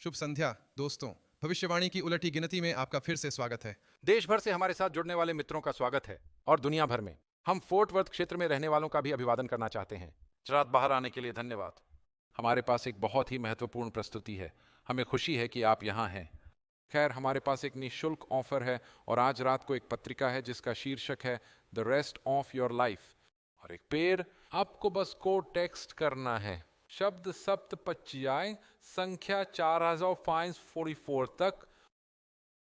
शुभ संध्या दोस्तों। भविष्यवाणी की उलटी गिनती में आपका फिर से स्वागत है। देश भर से हमारे साथ जुड़ने वाले मित्रों का स्वागत है और दुनिया भर में हम फोर्ट वर्थ क्षेत्र में रहने वालों का भी अभिवादन करना चाहते हैं। रात बाहर आने के लिए धन्यवाद। हमारे पास एक बहुत ही महत्वपूर्ण प्रस्तुति है। हमें खुशी है कि आप यहाँ हैं। खैर, हमारे पास एक निःशुल्क ऑफर है और आज रात को एक पत्रिका है जिसका शीर्षक है the rest of your life और एक पेड़। आपको बस कोड टेक्स्ट करना है, शब्द सप्तपच्चीय संख्या 4544 तक,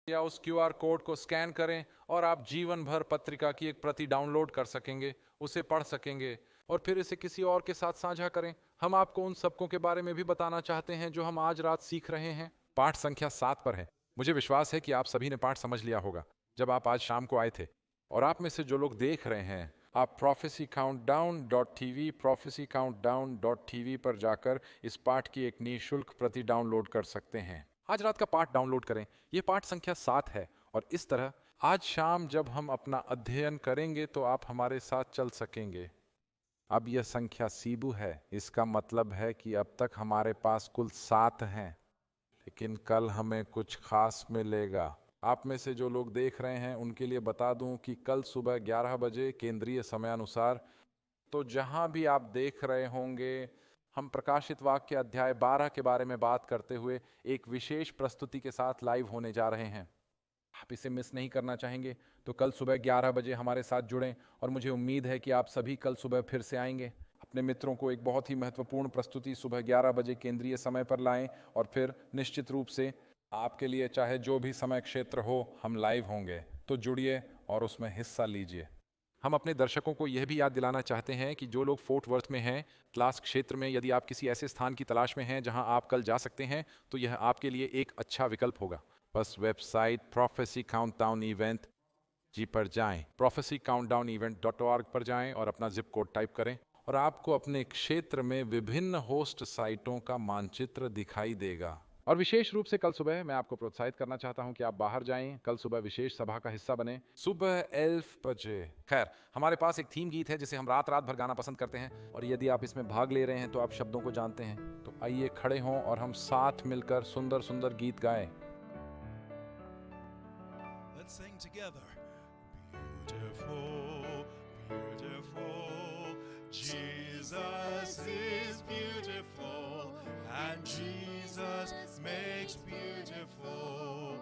या उस क्यूआर कोड को स्कैन करें और आप जीवन भर पत्रिका की एक प्रति डाउनलोड कर सकेंगे, उसे पढ़ सकेंगे और फिर इसे किसी और के साथ साझा करें। हम आपको उन सबकों के बारे में भी बताना चाहते हैं जो हम आज रात सीख रहे हैं। पाठ संख्या 7 पर है। मुझे विश्वास है कि आप सभी ने पाठ समझ लिया होगा जब आप आज शाम को आए थे। और आप में से जो लोग देख रहे हैं, आप prophecycountdown.tv पर जाकर इस पाठ की एक निःशुल्क प्रति डाउनलोड कर सकते हैं। आज रात का पाठ डाउनलोड करें। यह पाठ संख्या 7 है और इस तरह आज शाम जब हम अपना अध्ययन करेंगे तो आप हमारे साथ चल सकेंगे। अब यह संख्या सीबू है। इसका मतलब है कि अब तक हमारे पास कुल 7 हैं, लेकिन कल हमें कुछ खास मिलेगा। आप में से जो लोग देख रहे हैं उनके लिए बता दूं कि कल सुबह 11 बजे केंद्रीय समयानुसार, तो जहां भी आप देख रहे होंगे, हम प्रकाशित वाक्य अध्याय 12 के बारे में बात करते हुए एक विशेष प्रस्तुति के साथ लाइव होने जा रहे हैं। आप इसे मिस नहीं करना चाहेंगे तो कल सुबह 11 बजे हमारे साथ जुड़ें और मुझे उम्मीद है कि आप सभी कल सुबह फिर से आएंगे। अपने मित्रों को एक बहुत ही महत्वपूर्ण प्रस्तुति सुबह 11 बजे केंद्रीय समय पर लाएं और फिर निश्चित रूप से आपके लिए चाहे जो भी समय क्षेत्र हो, हम लाइव होंगे, तो जुड़िए और उसमें हिस्सा लीजिए। हम अपने दर्शकों को यह भी याद दिलाना चाहते हैं कि जो लोग फोर्ट वर्थ में हैं, क्लास क्षेत्र में, यदि आप किसी ऐसे स्थान की तलाश में हैं जहां आप कल जा सकते हैं, तो यह आपके लिए एक अच्छा विकल्प होगा। बस वेबसाइट प्रोफेसी काउंटडाउन इवेंट जी पर जाएं, prophecycountdownevent.org पर जाएं और अपना जिप कोड टाइप करें और आपको अपने क्षेत्र में विभिन्न होस्ट साइटों का मानचित्र दिखाई देगा। और विशेष रूप से कल सुबह मैं आपको प्रोत्साहित करना चाहता हूं कि आप बाहर जाएं, कल सुबह विशेष सभा का हिस्सा बने, सुबह 11 बजे। खैर, हमारे पास एक थीम गीत है जिसे हम रात रात भर गाना पसंद करते हैं और यदि आप इसमें भाग ले रहे हैं तो आप शब्दों को जानते हैं। तो आइए खड़े हों और हम साथ मिलकर सुंदर सुंदर गीत गाएं। Let's sing together. Beautiful, beautiful. Jesus is beautiful, and Jesus makes beautiful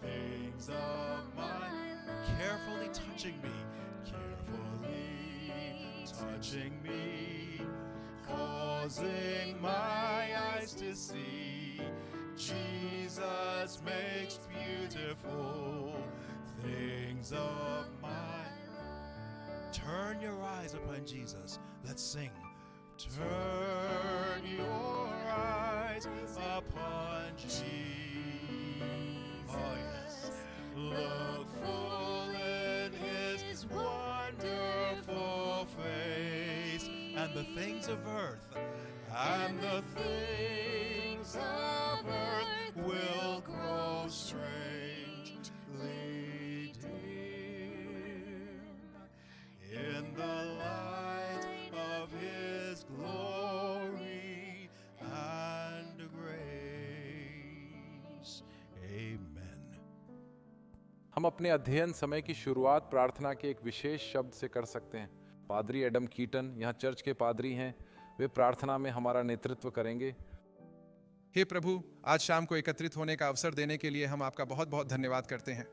things of my life. Carefully touching me, carefully touching me, causing my eyes to see. Jesus makes beautiful things of my life. Turn your eyes upon Jesus. Let's sing. Turn your eyes upon Jesus. Oh yes. Look full in his wonderful face, and the things of earth and the things of earth will grow strangely dim in the light of his glory and grace. Amen. हम अपने अध्ययन समय की शुरुआत प्रार्थना के एक विशेष शब्द से कर सकते हैं। पादरी एडम कीटन यहाँ चर्च के पादरी हैं, वे प्रार्थना में हमारा नेतृत्व करेंगे। हे प्रभु, आज शाम को एकत्रित होने का अवसर देने के लिए हम आपका बहुत बहुत धन्यवाद करते हैं।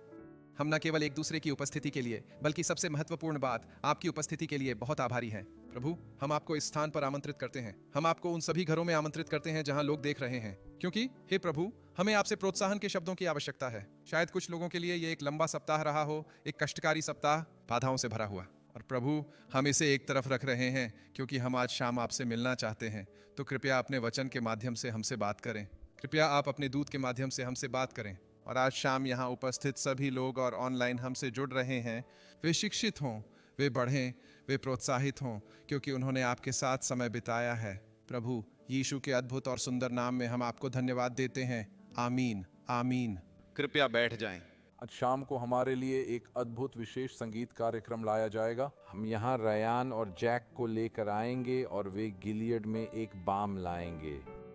हम न केवल एक दूसरे की उपस्थिति के लिए, बल्कि सबसे महत्वपूर्ण बात, आपकी उपस्थिति के लिए बहुत आभारी हैं। प्रभु, हम आपको इस स्थान पर आमंत्रित करते हैं। हम आपको उन सभी घरों में आमंत्रित करते हैं जहां लोग देख रहे हैं, क्योंकि हे प्रभु, हमें आपसे प्रोत्साहन के शब्दों की आवश्यकता है। शायद कुछ लोगों के लिए ये एक लंबा सप्ताह रहा हो, एक कष्टकारी सप्ताह, बाधाओं से भरा हुआ। और प्रभु, हम इसे एक तरफ रख रहे हैं क्योंकि हम आज शाम आपसे मिलना चाहते हैं। तो कृपया अपने वचन के माध्यम से हमसे बात करें। कृपया आप अपने दूत के माध्यम से हमसे बात करें। और आज शाम यहाँ उपस्थित सभी लोग और ऑनलाइन हमसे जुड़ रहे हैं, वे शिक्षित हों, वे बढ़ें, वे प्रोत्साहित हों, क्योंकि उन्होंने आपके साथ समय बिताया है। प्रभु, यीशु के अद्भुत और सुंदर नाम में हम आपको धन्यवाद देते हैं। आमीन, आमीन। कृपया बैठ जाएं। आज शाम को हमारे लिए एक अद्भुत विशेष संगीत कार्यक्रम लाया जाएगा। हम यहाँ रयान और जैक को लेकर आएंगे और वे गिलियड में एक बाम लाएंगे।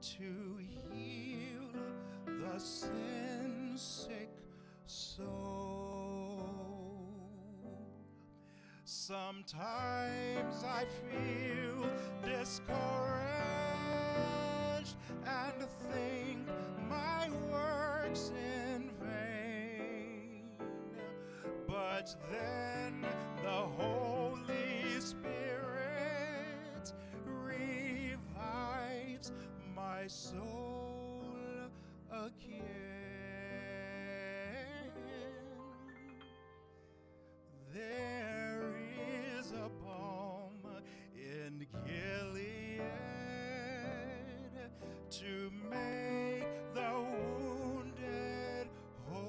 to heal the sin-sick soul. Sometimes I feel discouraged and think my work's in vain. But then the Holy Spirit revives my soul again. There is a balm in Gilead to make the wounded whole.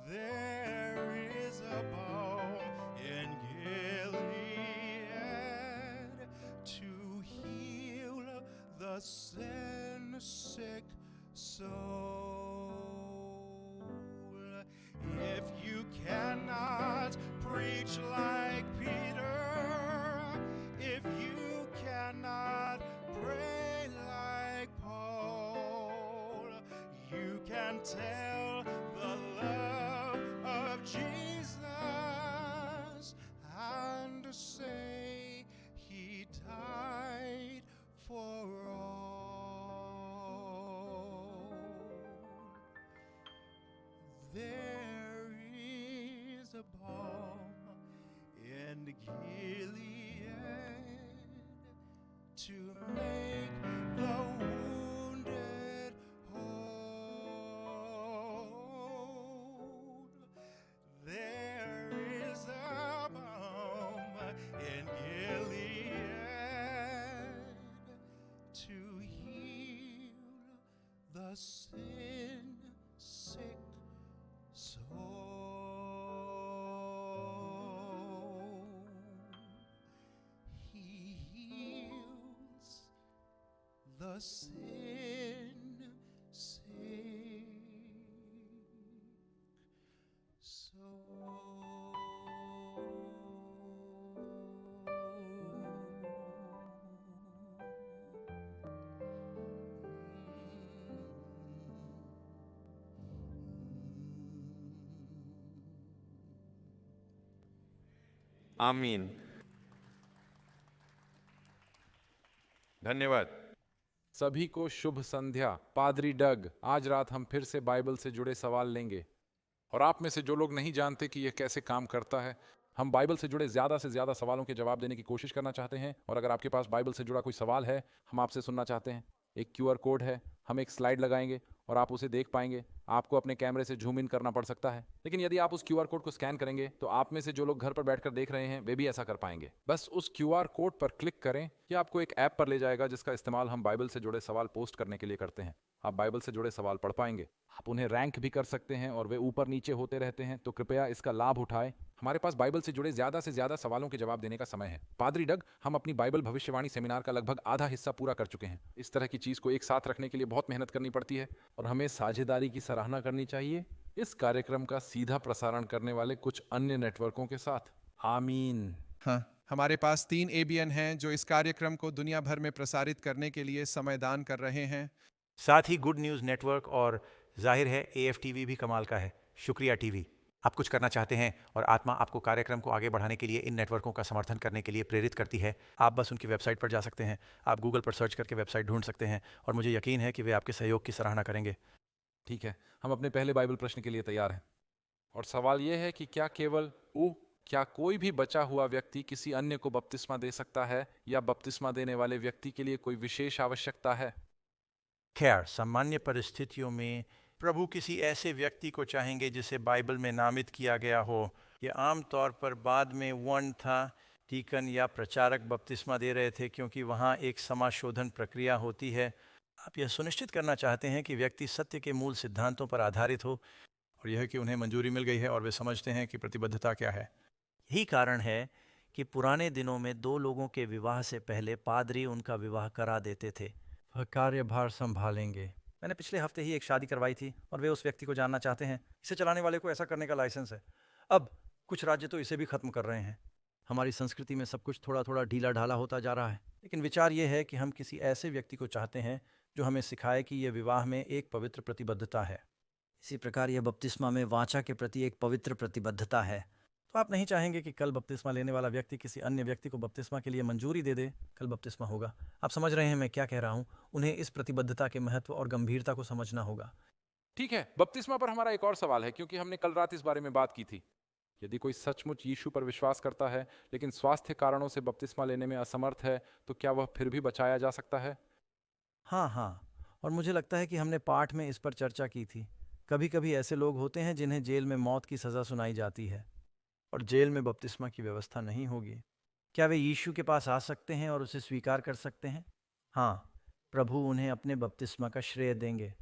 There is a balm in Gilead to heal the sin-sick soul. If you cannot preach like Peter, if you cannot pray like Paul, you can tell the love of Jesus and say he died for all. There is a balm in Gilead to make the wounded whole. There is a balm in Gilead to heal the sin-sick soul. He heals the sin-sick आमीन। धन्यवाद। सभी को शुभ संध्या। पादरी डग, आज रात हम फिर से बाइबल से जुड़े सवाल लेंगे। और आप में से जो लोग नहीं जानते कि यह कैसे काम करता है, हम बाइबल से जुड़े ज़्यादा से ज़्यादा सवालों के जवाब देने की कोशिश करना चाहते हैं। और अगर आपके पास बाइबल से जुड़ा कोई सवाल है, हम आपसे सुनना चाहते हैं। एक QR कोड है, हम एक स्लाइड लगाएंगे और आप उसे देख पाएंगे। आपको अपने कैमरे से जूम इन करना पड़ सकता है, लेकिन यदि आप उस QR कोड को स्कैन करेंगे तो आप में से जो लोग घर पर बैठकर देख रहे हैं वे भी ऐसा कर पाएंगे। बस उस QR कोड पर क्लिक करें, यह आपको एक ऐप पर ले जाएगा जिसका इस्तेमाल हम बाइबल से जुड़े सवाल पोस्ट करने के लिए करते हैं। आप बाइबल से जुड़े सवाल पढ़ पाएंगे, आप उन्हें रैंक भी कर सकते हैं और वे ऊपर नीचे होते रहते हैं, तो कृपया इसका लाभ उठाएं। हमारे पास बाइबल से जुड़े ज़्यादा से ज़्यादा सवालों के जवाब देने का समय है। पादरी डग, हम अपनी बाइबल भविष्यवाणी सेमिनार का लगभग आधा हिस्सा पूरा कर चुके हैं। इस तरह की चीज़ को एक साथ रखने के लिए बहुत मेहनत करनी पड़ती है और हमें साझेदारी की सराहना करनी चाहिए इस कार्यक्रम का सीधा प्रसारण करने वाले कुछ अन्य नेटवर्कों के साथ। आमीन। हाँ, हमारे पास 3 ABN हैं जो इस कार्यक्रम को दुनिया भर में प्रसारित करने के लिए समयदान कर रहे हैं। साथ ही गुड न्यूज़ नेटवर्क और जाहिर है AFTV भी कमाल का है। शुक्रिया टीवी। आप कुछ करना चाहते हैं और आत्मा आपको कार्यक्रम को आगे बढ़ाने के लिए इन नेटवर्कों का समर्थन करने के लिए प्रेरित करती है। आप बस उनकी वेबसाइट पर जा सकते हैं, आप गूगल पर सर्च करके वेबसाइट ढूंढ सकते हैं और मुझे यकीन है कि वे आपके सहयोग की सराहना करेंगे। ठीक है, हम अपने पहले बाइबल प्रश्न के लिए तैयार हैं। और सवाल यह है कि क्या कोई भी बचा हुआ व्यक्ति किसी अन्य को बपतिस्मा दे सकता है या बपतिस्मा देने वाले व्यक्ति के लिए कोई विशेष आवश्यकता है? खैर, सामान्य परिस्थितियों में प्रभु किसी ऐसे व्यक्ति को चाहेंगे जिसे बाइबल में नामित किया गया हो। ये आमतौर पर बाद में वर्ण था, डीकन या प्रचारक बपतिस्मा दे रहे थे क्योंकि वहाँ एक समाशोधन प्रक्रिया होती है। आप यह सुनिश्चित करना चाहते हैं कि व्यक्ति सत्य के मूल सिद्धांतों पर आधारित हो और यह कि उन्हें मंजूरी मिल गई है और वे समझते हैं कि प्रतिबद्धता क्या है। यही कारण है कि पुराने दिनों में 2 लोगों के विवाह से पहले पादरी उनका विवाह करा देते थे। वह कार्यभार संभालेंगे। मैंने पिछले हफ्ते ही एक शादी करवाई थी और वे उस व्यक्ति को जानना चाहते हैं। इसे चलाने वाले को ऐसा करने का लाइसेंस है। अब कुछ राज्य तो इसे भी खत्म कर रहे हैं। हमारी संस्कृति में सब कुछ थोड़ा थोड़ा ढीला ढाला होता जा रहा है, लेकिन विचार ये है कि हम किसी ऐसे व्यक्ति को चाहते हैं जो हमें सिखाए कि यह विवाह में एक पवित्र प्रतिबद्धता है। इसी प्रकार यह बपतिस्मा में वाचा के प्रति एक पवित्र प्रतिबद्धता है। तो आप नहीं चाहेंगे कि कल बपतिस्मा लेने वाला व्यक्ति किसी अन्य व्यक्ति को बपतिस्मा के लिए मंजूरी दे दे। कल बपतिस्मा होगा। आप समझ रहे हैं मैं क्या कह रहा हूँ? उन्हें इस प्रतिबद्धता के महत्व और गंभीरता को समझना होगा। ठीक है, बपतिस्मा पर हमारा एक और सवाल है, क्योंकि हमने कल रात इस बारे में बात की थी। यदि कोई सचमुच यीशु पर विश्वास करता है लेकिन स्वास्थ्य कारणों से बपतिस्मा लेने में असमर्थ है, तो क्या वह फिर भी बचाया जा सकता है? हाँ, और मुझे लगता है कि हमने पाठ में इस पर चर्चा की थी। कभी कभी ऐसे लोग होते हैं जिन्हें जेल में मौत की सज़ा सुनाई जाती है और जेल में बपतिस्मा की व्यवस्था नहीं होगी। क्या वे यीशु के पास आ सकते हैं और उसे स्वीकार कर सकते हैं? हाँ, प्रभु उन्हें अपने बपतिस्मा का श्रेय देंगे।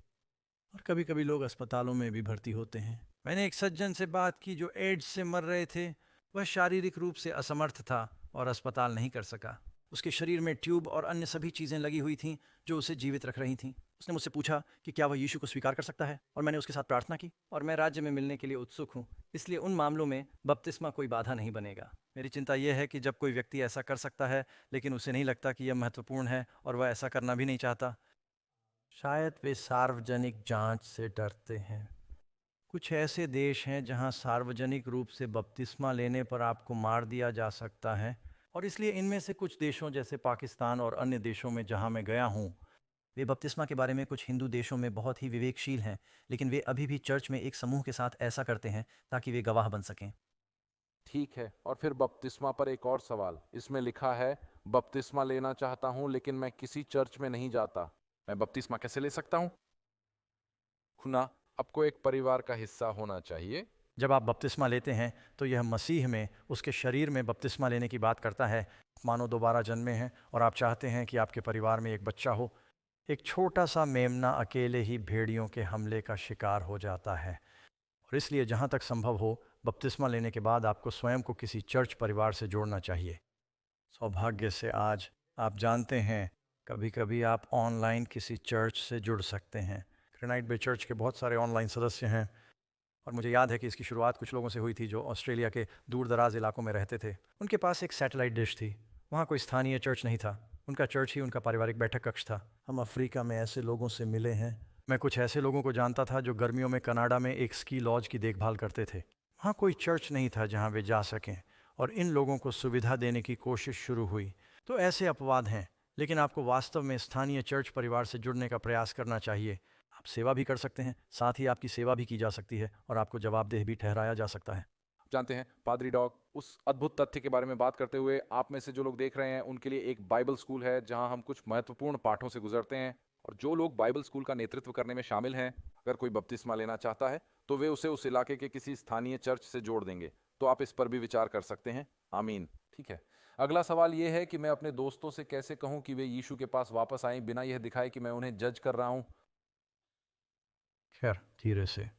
और कभी कभी लोग अस्पतालों में भी भर्ती होते हैं। मैंने एक सज्जन से बात की जो एड्स से मर रहे थे। वह शारीरिक रूप से असमर्थ था और अस्पताल नहीं कर सका। उसके शरीर में ट्यूब और अन्य सभी चीज़ें लगी हुई थीं जो उसे जीवित रख रही थीं। उसने मुझसे पूछा कि क्या वह यीशु को स्वीकार कर सकता है, और मैंने उसके साथ प्रार्थना की। और मैं राज्य में मिलने के लिए उत्सुक हूँ, इसलिए उन मामलों में बपतिस्मा कोई बाधा नहीं बनेगा। मेरी चिंता यह है कि जब कोई व्यक्ति ऐसा कर सकता है लेकिन उसे नहीं लगता कि यह महत्वपूर्ण है और वह ऐसा करना भी नहीं चाहता, शायद वे सार्वजनिक जांच से डरते हैं। कुछ ऐसे देश हैं जहां सार्वजनिक रूप से बपतिस्मा लेने पर आपको मार दिया जा सकता है, और इसलिए इनमें से कुछ देशों जैसे पाकिस्तान और अन्य देशों में जहां मैं गया हूं, वे बपतिस्मा के बारे में कुछ हिंदू देशों में बहुत ही विवेकशील हैं, लेकिन वे अभी भी चर्च में एक समूह के साथ ऐसा करते हैं ताकि वे गवाह बन सकें। ठीक है, और फिर बपतिस्मा पर एक और सवाल। इसमें लिखा है, बपतिस्मा लेना चाहता हूं लेकिन मैं किसी चर्च में नहीं जाता। मैं बपतिस्मा कैसे ले सकता हूं? खुना, आपको एक परिवार का हिस्सा होना चाहिए। जब आप बपतिस्मा लेते हैं तो यह मसीह में उसके शरीर में बपतिस्मा लेने की बात करता है। मानो दोबारा जन्मे हैं और आप चाहते हैं कि आपके परिवार में एक बच्चा हो। एक छोटा सा मेमना अकेले ही भेड़ियों के हमले का शिकार हो जाता है, और इसलिए जहाँ तक संभव हो बपतिस्मा लेने के बाद आपको स्वयं को किसी चर्च परिवार से जोड़ना चाहिए। सौभाग्य से आज आप जानते हैं, कभी कभी आप ऑनलाइन किसी चर्च से जुड़ सकते हैं। ग्रेनाइट बे चर्च के बहुत सारे ऑनलाइन सदस्य हैं, और मुझे याद है कि इसकी शुरुआत कुछ लोगों से हुई थी जो ऑस्ट्रेलिया के दूर दराज इलाकों में रहते थे। उनके पास एक सैटेलाइट डिश थी। वहाँ कोई स्थानीय चर्च नहीं था। उनका चर्च ही उनका पारिवारिक बैठक कक्ष था। हम अफ्रीका में ऐसे लोगों से मिले हैं। मैं कुछ ऐसे लोगों को जानता था जो गर्मियों में कनाडा में एक स्की लॉज की देखभाल करते थे। वहाँ कोई चर्च नहीं था जहाँ वे जा सकें, और इन लोगों को सुविधा देने की कोशिश शुरू हुई। तो ऐसे अपवाद हैं, लेकिन आपको वास्तव में स्थानीय चर्च परिवार से जुड़ने का प्रयास करना चाहिए। आप सेवा भी कर सकते हैं, साथ ही आपकी सेवा भी की जा सकती है और आपको जवाबदेह भी ठहराया जा सकता है। जानते हैं पादरी डॉग, उस अद्भुत तथ्य के बारे में बात करते हुए, आप में से जो लोग देख रहे हैं उनके लिए एक बाइबल स्कूल है जहां हम कुछ महत्वपूर्ण पाठों से गुजरते हैं। और जो लोग बाइबल स्कूल का नेतृत्व करने में शामिल हैं, अगर कोई बपतिस्मा लेना चाहता है तो वे उसे उस इलाके के किसी स्थानीय चर्च से जोड़ देंगे। तो आप इस पर भी विचार कर सकते हैं। आमीन। ठीक है, अगला सवाल ये है कि मैं अपने दोस्तों से कैसे कहूं कि वे यीशु के पास वापस आएं बिना यह दिखाए कि मैं उन्हें जज कर रहा हूं। खैर, धीरे से।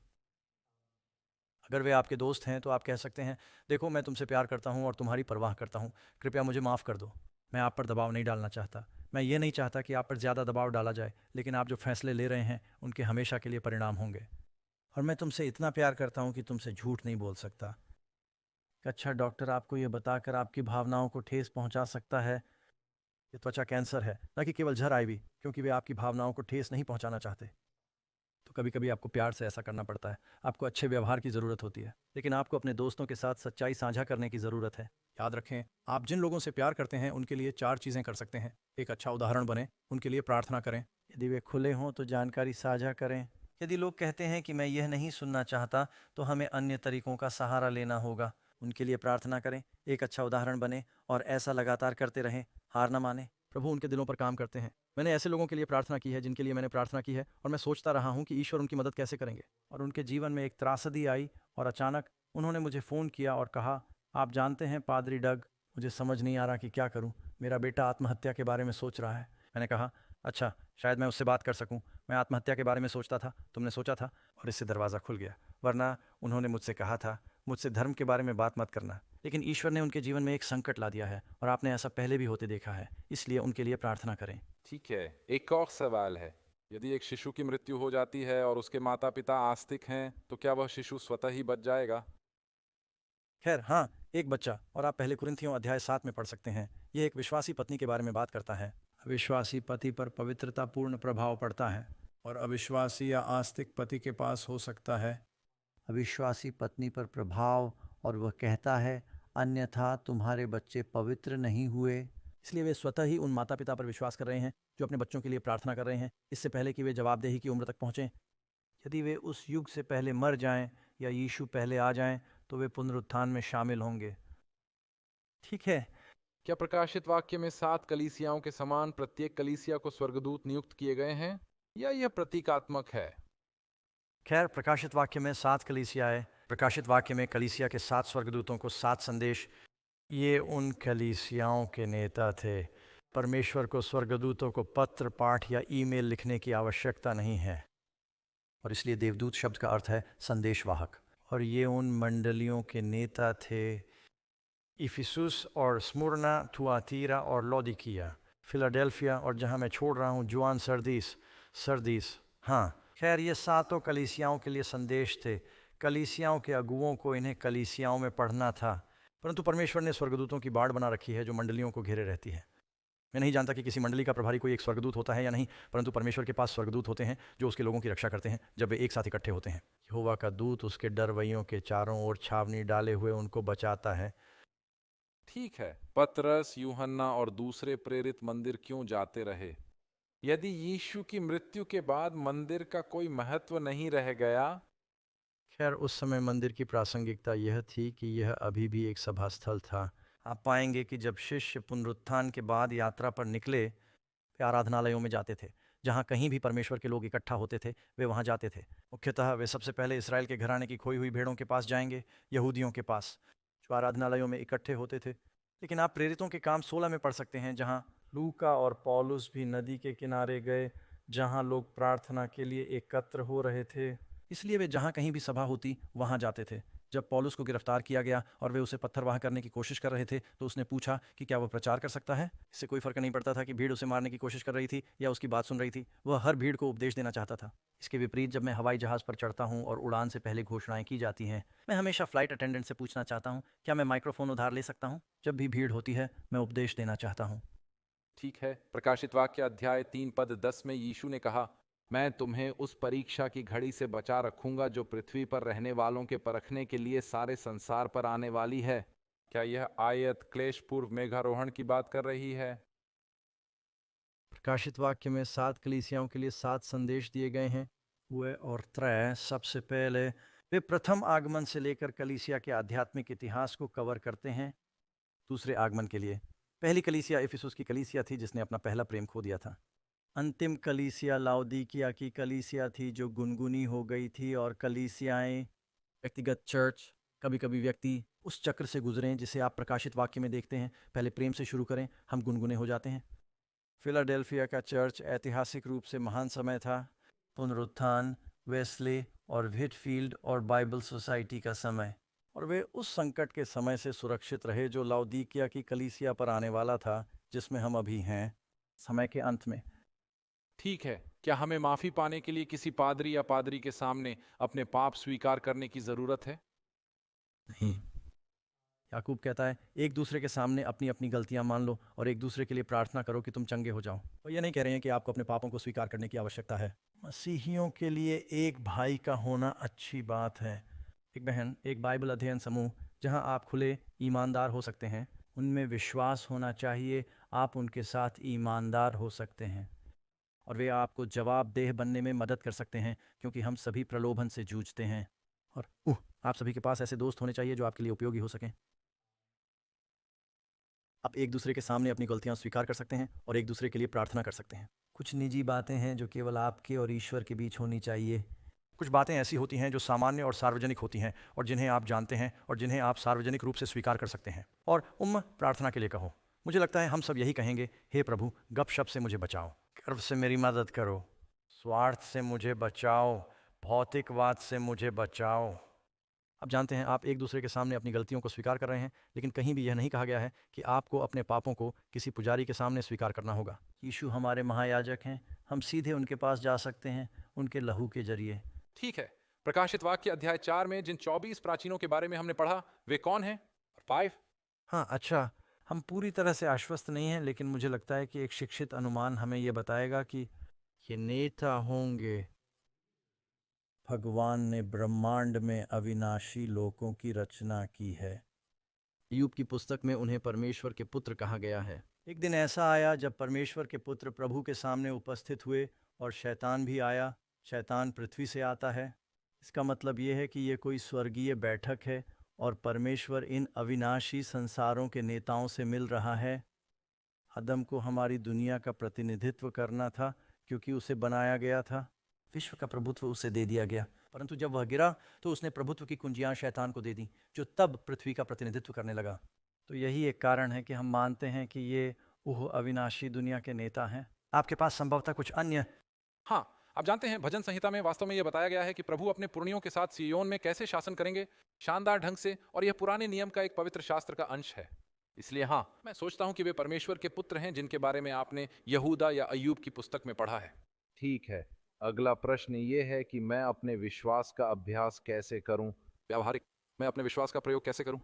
अगर वे आपके दोस्त हैं तो आप कह सकते हैं, देखो मैं तुमसे प्यार करता हूँ और तुम्हारी परवाह करता हूँ, कृपया मुझे माफ़ कर दो। मैं आप पर दबाव नहीं डालना चाहता। मैं ये नहीं चाहता कि आप पर ज़्यादा दबाव डाला जाए, लेकिन आप जो फैसले ले रहे हैं उनके हमेशा के लिए परिणाम होंगे। और मैं तुमसे इतना प्यार करता हूँ कि तुमसे झूठ नहीं बोल सकता। अच्छा डॉक्टर आपको ये बताकर आपकी भावनाओं को ठेस पहुँचा सकता है। ये त्वचा कैंसर है, न कि केवल झर आईवी, क्योंकि वे आपकी भावनाओं को ठेस नहीं पहुँचाना चाहते। तो कभी कभी आपको प्यार से ऐसा करना पड़ता है। आपको अच्छे व्यवहार की ज़रूरत होती है, लेकिन आपको अपने दोस्तों के साथ सच्चाई साझा करने की ज़रूरत है। याद रखें, आप जिन लोगों से प्यार करते हैं उनके लिए 4 चीज़ें कर सकते हैं। एक अच्छा उदाहरण बने, उनके लिए प्रार्थना करें। यदि वे खुले हों तो जानकारी साझा करें। यदि लोग कहते हैं कि मैं यह नहीं सुनना चाहता, तो हमें अन्य तरीकों का सहारा लेना होगा। उनके लिए प्रार्थना करें, एक अच्छा उदाहरण बने, और ऐसा लगातार करते रहें। हार न माने। प्रभु उनके दिलों पर काम करते हैं। मैंने ऐसे लोगों के लिए प्रार्थना की है जिनके लिए मैंने प्रार्थना की है, और मैं सोचता रहा हूँ कि ईश्वर उनकी मदद कैसे करेंगे। और उनके जीवन में एक त्रासदी आई, और अचानक उन्होंने मुझे फ़ोन किया और कहा, आप जानते हैं पादरी डग, मुझे समझ नहीं आ रहा कि क्या करूँ। मेरा बेटा आत्महत्या के बारे में सोच रहा है। मैंने कहा, अच्छा, शायद मैं उससे बात कर सकूं। मैं आत्महत्या के बारे में सोचता था, तुमने सोचा था, और इससे दरवाज़ा खुल गया। वरना उन्होंने मुझसे कहा था, मुझसे धर्म के बारे में बात मत करना। लेकिन ईश्वर ने उनके जीवन में एक संकट ला दिया है, और आपने ऐसा पहले भी होते देखा है, इसलिए उनके लिए प्रार्थना करें। ठीक है, एक और सवाल है। यदि एक शिशु की मृत्यु हो जाती है और उसके माता पिता आस्तिक हैं, तो क्या वह शिशु स्वतः ही बच जाएगा? खैर हाँ, एक बच्चा, और आप पहले कुरिन्थियों अध्याय 7 में पढ़ सकते हैं। यह एक विश्वासी पत्नी के बारे में बात करता है। अविश्वासी पति पर पवित्रतापूर्ण प्रभाव पड़ता है और अविश्वासी या आस्तिक पति के पास हो सकता है अविश्वासी पत्नी पर प्रभाव, और वह कहता है, अन्यथा तुम्हारे बच्चे पवित्र नहीं हुए। इसलिए वे स्वतः ही उन माता पिता पर विश्वास कर रहे हैं जो अपने बच्चों के लिए प्रार्थना कर रहे हैं, इससे पहले कि वे जवाबदेही की उम्र तक पहुँचें। यदि वे उस युग से पहले मर जाएं या यीशु पहले आ जाएं तो वे पुनरुत्थान में शामिल होंगे। ठीक है, क्या प्रकाशित वाक्य में 7 कलीसियाओं के समान प्रत्येक कलीसिया को स्वर्गदूत नियुक्त किए गए हैं, या यह प्रतीकात्मक है? खैर, प्रकाशित वाक्य में 7 कलीसियाएं, प्रकाशित वाक्य में कलीसिया के 7 स्वर्गदूतों को 7 संदेश, ये उन कलीसियाओं के नेता थे। परमेश्वर को स्वर्गदूतों को पत्र, पाठ या ईमेल लिखने की आवश्यकता नहीं है, और इसलिए देवदूत शब्द का अर्थ है संदेशवाहक। और ये उन मंडलियों के नेता थे, इफिसुस और स्मुरना, थुआतीरा और लौदीकिया, फिलाडेल्फिया, और जहाँ मैं छोड़ रहा हूँ जुआन सरदीस। हाँ, खैर ये 7 कलीसियाओं के लिए संदेश थे। कलीसियाओं के अगुओं को इन्हें कलीसियाओं में पढ़ना था, परंतु परमेश्वर ने स्वर्गदूतों की बाड़ बना रखी है जो मंडलियों को घेरे रहती है। मैं नहीं जानता कि किसी मंडली का प्रभारी कोई एक स्वर्गदूत होता है या नहीं, परंतु परमेश्वर के पास स्वर्गदूत होते हैं जो उसके लोगों की रक्षा करते हैं जब वे एक साथ इकट्ठे होते हैं। यहोवा का दूत उसके डरवैयों के चारों ओर छावनी डाले हुए उनको बचाता है। ठीक है, पतरस, यूहन्ना और दूसरे प्रेरित मंदिर क्यों जाते रहे? यदि यीशु की मृत्यु के बाद मंदिर का कोई महत्व नहीं रह गया? खैर, उस समय मंदिर की प्रासंगिकता यह थी कि यह अभी भी एक सभा स्थल था। आप पाएंगे कि जब शिष्य पुनरुत्थान के बाद यात्रा पर निकले, वे आराधनालयों में जाते थे। जहाँ कहीं भी परमेश्वर के लोग इकट्ठा होते थे, वे वहाँ जाते थे। मुख्यतः वे सबसे पहले इसराइल के घराने की खोई हुई भेड़ों के पास जाएंगे, यहूदियों के पास, जो आराधनालयों में इकट्ठे होते थे। लेकिन आप प्रेरितों के काम 16 में पढ़ सकते हैं, जहाँ लूका और पौलुस भी नदी के किनारे गए जहाँ लोग प्रार्थना के लिए एकत्र हो रहे थे। इसलिए वे जहाँ कहीं भी सभा होती वहाँ जाते थे। जब पौलुस को गिरफ्तार किया गया और वे उसे पत्थरवाह करने की कोशिश कर रहे थे, तो उसने पूछा कि क्या वह प्रचार कर सकता है। इससे कोई फर्क नहीं पड़ता था कि भीड़ उसे मारने की कोशिश कर रही थी या उसकी बात सुन रही थी। वह हर भीड़ को उपदेश देना चाहता था। इसके विपरीत, जब मैं हवाई जहाज़ पर चढ़ता हूँ और उड़ान से पहले घोषणाएं की जाती हैं, मैं हमेशा फ्लाइट अटेंडेंट से पूछना चाहता हूँ, क्या मैं माइक्रोफोन उधार ले सकता हूँ। जब भी भीड़ होती है, मैं उपदेश देना चाहता हूँ। ठीक है, प्रकाशित वाक्य अध्याय 3 पद 10 में यीशु ने कहा, मैं तुम्हें उस परीक्षा की घड़ी से बचा रखूंगा जो पृथ्वी पर रहने वालों के परखने के लिए सारे संसार पर आने वाली है। क्या यह आयत क्लेश पूर्व मेघारोहण की बात कर रही है? प्रकाशित वाक्य में 7 कलीसियाओं के लिए 7 संदेश दिए गए हैं। वे और त्रय, सबसे पहले वे प्रथम आगमन से लेकर कलीसिया के आध्यात्मिक इतिहास को कवर करते हैं। दूसरे आगमन के लिए पहली कलीसिया इफिसुस की कलीसिया थी जिसने अपना पहला प्रेम खो दिया था। अंतिम कलीसिया लाउदीकिया की कलीसिया थी जो गुनगुनी हो गई थी, और कलीसियाएं, व्यक्तिगत चर्च, कभी कभी व्यक्ति उस चक्र से गुजरें जिसे आप प्रकाशित वाक्य में देखते हैं। पहले प्रेम से शुरू करें, हम गुनगुने हो जाते हैं। फिलाडेल्फिया का चर्च ऐतिहासिक रूप से महान समय था। पुनरुत्थान, वेस्ले और व्हिटफील्ड और बाइबल सोसाइटी का समय, और वे उस संकट के समय से सुरक्षित रहे जो लाउदीकिया की कलीसिया पर आने वाला था, जिसमें हम अभी हैं, समय के अंत में। ठीक है, क्या हमें माफी पाने के लिए किसी पादरी या पादरी के सामने अपने पाप स्वीकार करने की जरूरत है? नहीं। याकूब कहता है, एक दूसरे के सामने अपनी अपनी गलतियां मान लो और एक दूसरे के लिए प्रार्थना करो कि तुम चंगे हो जाओ। वो ये नहीं कह रहे हैं कि आपको अपने पापों को स्वीकार करने की आवश्यकता है। मसीहियों के लिए एक भाई का होना अच्छी बात है। एक बहन, एक बाइबल अध्ययन समूह जहां आप खुले ईमानदार हो सकते हैं, उनमें विश्वास होना चाहिए। आप उनके साथ ईमानदार हो सकते हैं और वे आपको जवाबदेह बनने में मदद कर सकते हैं, क्योंकि हम सभी प्रलोभन से जूझते हैं। और आप सभी के पास ऐसे दोस्त होने चाहिए जो आपके लिए उपयोगी हो सकें। आप एक दूसरे के सामने अपनी गलतियां स्वीकार कर सकते हैं और एक दूसरे के लिए प्रार्थना कर सकते हैं। कुछ निजी बातें हैं जो केवल आपके और ईश्वर के बीच होनी चाहिए। कुछ बातें ऐसी होती हैं जो सामान्य और सार्वजनिक होती हैं और जिन्हें आप जानते हैं और जिन्हें आप सार्वजनिक रूप से स्वीकार कर सकते हैं। और प्रार्थना के लिए कहो। मुझे लगता है हम सब यही कहेंगे, हे प्रभु, गपशप से मुझे बचाओ, गर्व से मेरी मदद करो, स्वार्थ से मुझे बचाओ, भौतिकवाद से मुझे बचाओ। आप जानते हैं, आप एक दूसरे के सामने अपनी गलतियों को स्वीकार कर रहे हैं, लेकिन कहीं भी यह नहीं कहा गया है कि आपको अपने पापों को किसी पुजारी के सामने स्वीकार करना होगा। यीशु हमारे महायाजक हैं, हम सीधे उनके पास जा सकते हैं उनके लहू के जरिए। ठीक है, प्रकाशित वाक्य अध्याय 4 में जिन 24 प्राचीनों के बारे में हमने पढ़ा, वे कौन हैं? 5. हाँ, अच्छा, हम पूरी तरह से आश्वस्त नहीं हैं, लेकिन मुझे लगता है कि एक शिक्षित अनुमान हमें ये बताएगा कि ये नेता होंगे। भगवान ने ब्रह्मांड में अविनाशी लोकों की रचना की है। अय्यूब की पुस्तक में उन्हें परमेश्वर के पुत्र कहा गया है। एक दिन ऐसा आया जब परमेश्वर के पुत्र प्रभु के सामने उपस्थित हुए और शैतान भी आया। शैतान पृथ्वी से आता है। इसका मतलब ये है कि ये कोई स्वर्गीय बैठक है और परमेश्वर इन अविनाशी संसारों के नेताओं से मिल रहा है। आदम को हमारी दुनिया का प्रतिनिधित्व करना था क्योंकि उसे बनाया गया था। विश्व का प्रभुत्व उसे दे दिया गया, परंतु जब वह गिरा तो उसने प्रभुत्व की कुंजियां शैतान को दे दी, जो तब पृथ्वी का प्रतिनिधित्व करने लगा। तो यही एक कारण है कि हम मानते हैं कि ये वह अविनाशी दुनिया के नेता हैं। आपके पास संभवतः कुछ अन्य। हाँ, आप जानते हैं भजन संहिता में वास्तव में यह बताया गया है कि प्रभु अपने पुरनियों के साथ सिय्योन में कैसे शासन करेंगे, शानदार ढंग से, और यह पुराने नियम का एक पवित्र शास्त्र का अंश है। इसलिए हाँ, मैं सोचता हूं कि वे परमेश्वर के पुत्र हैं जिनके बारे में आपने यहूदा या अय्यूब की पुस्तक में पढ़ा है। ठीक है, अगला प्रश्न ये है कि मैं अपने विश्वास का अभ्यास कैसे करूं? व्यावहारिक, मैं अपने विश्वास का प्रयोग कैसे करूं?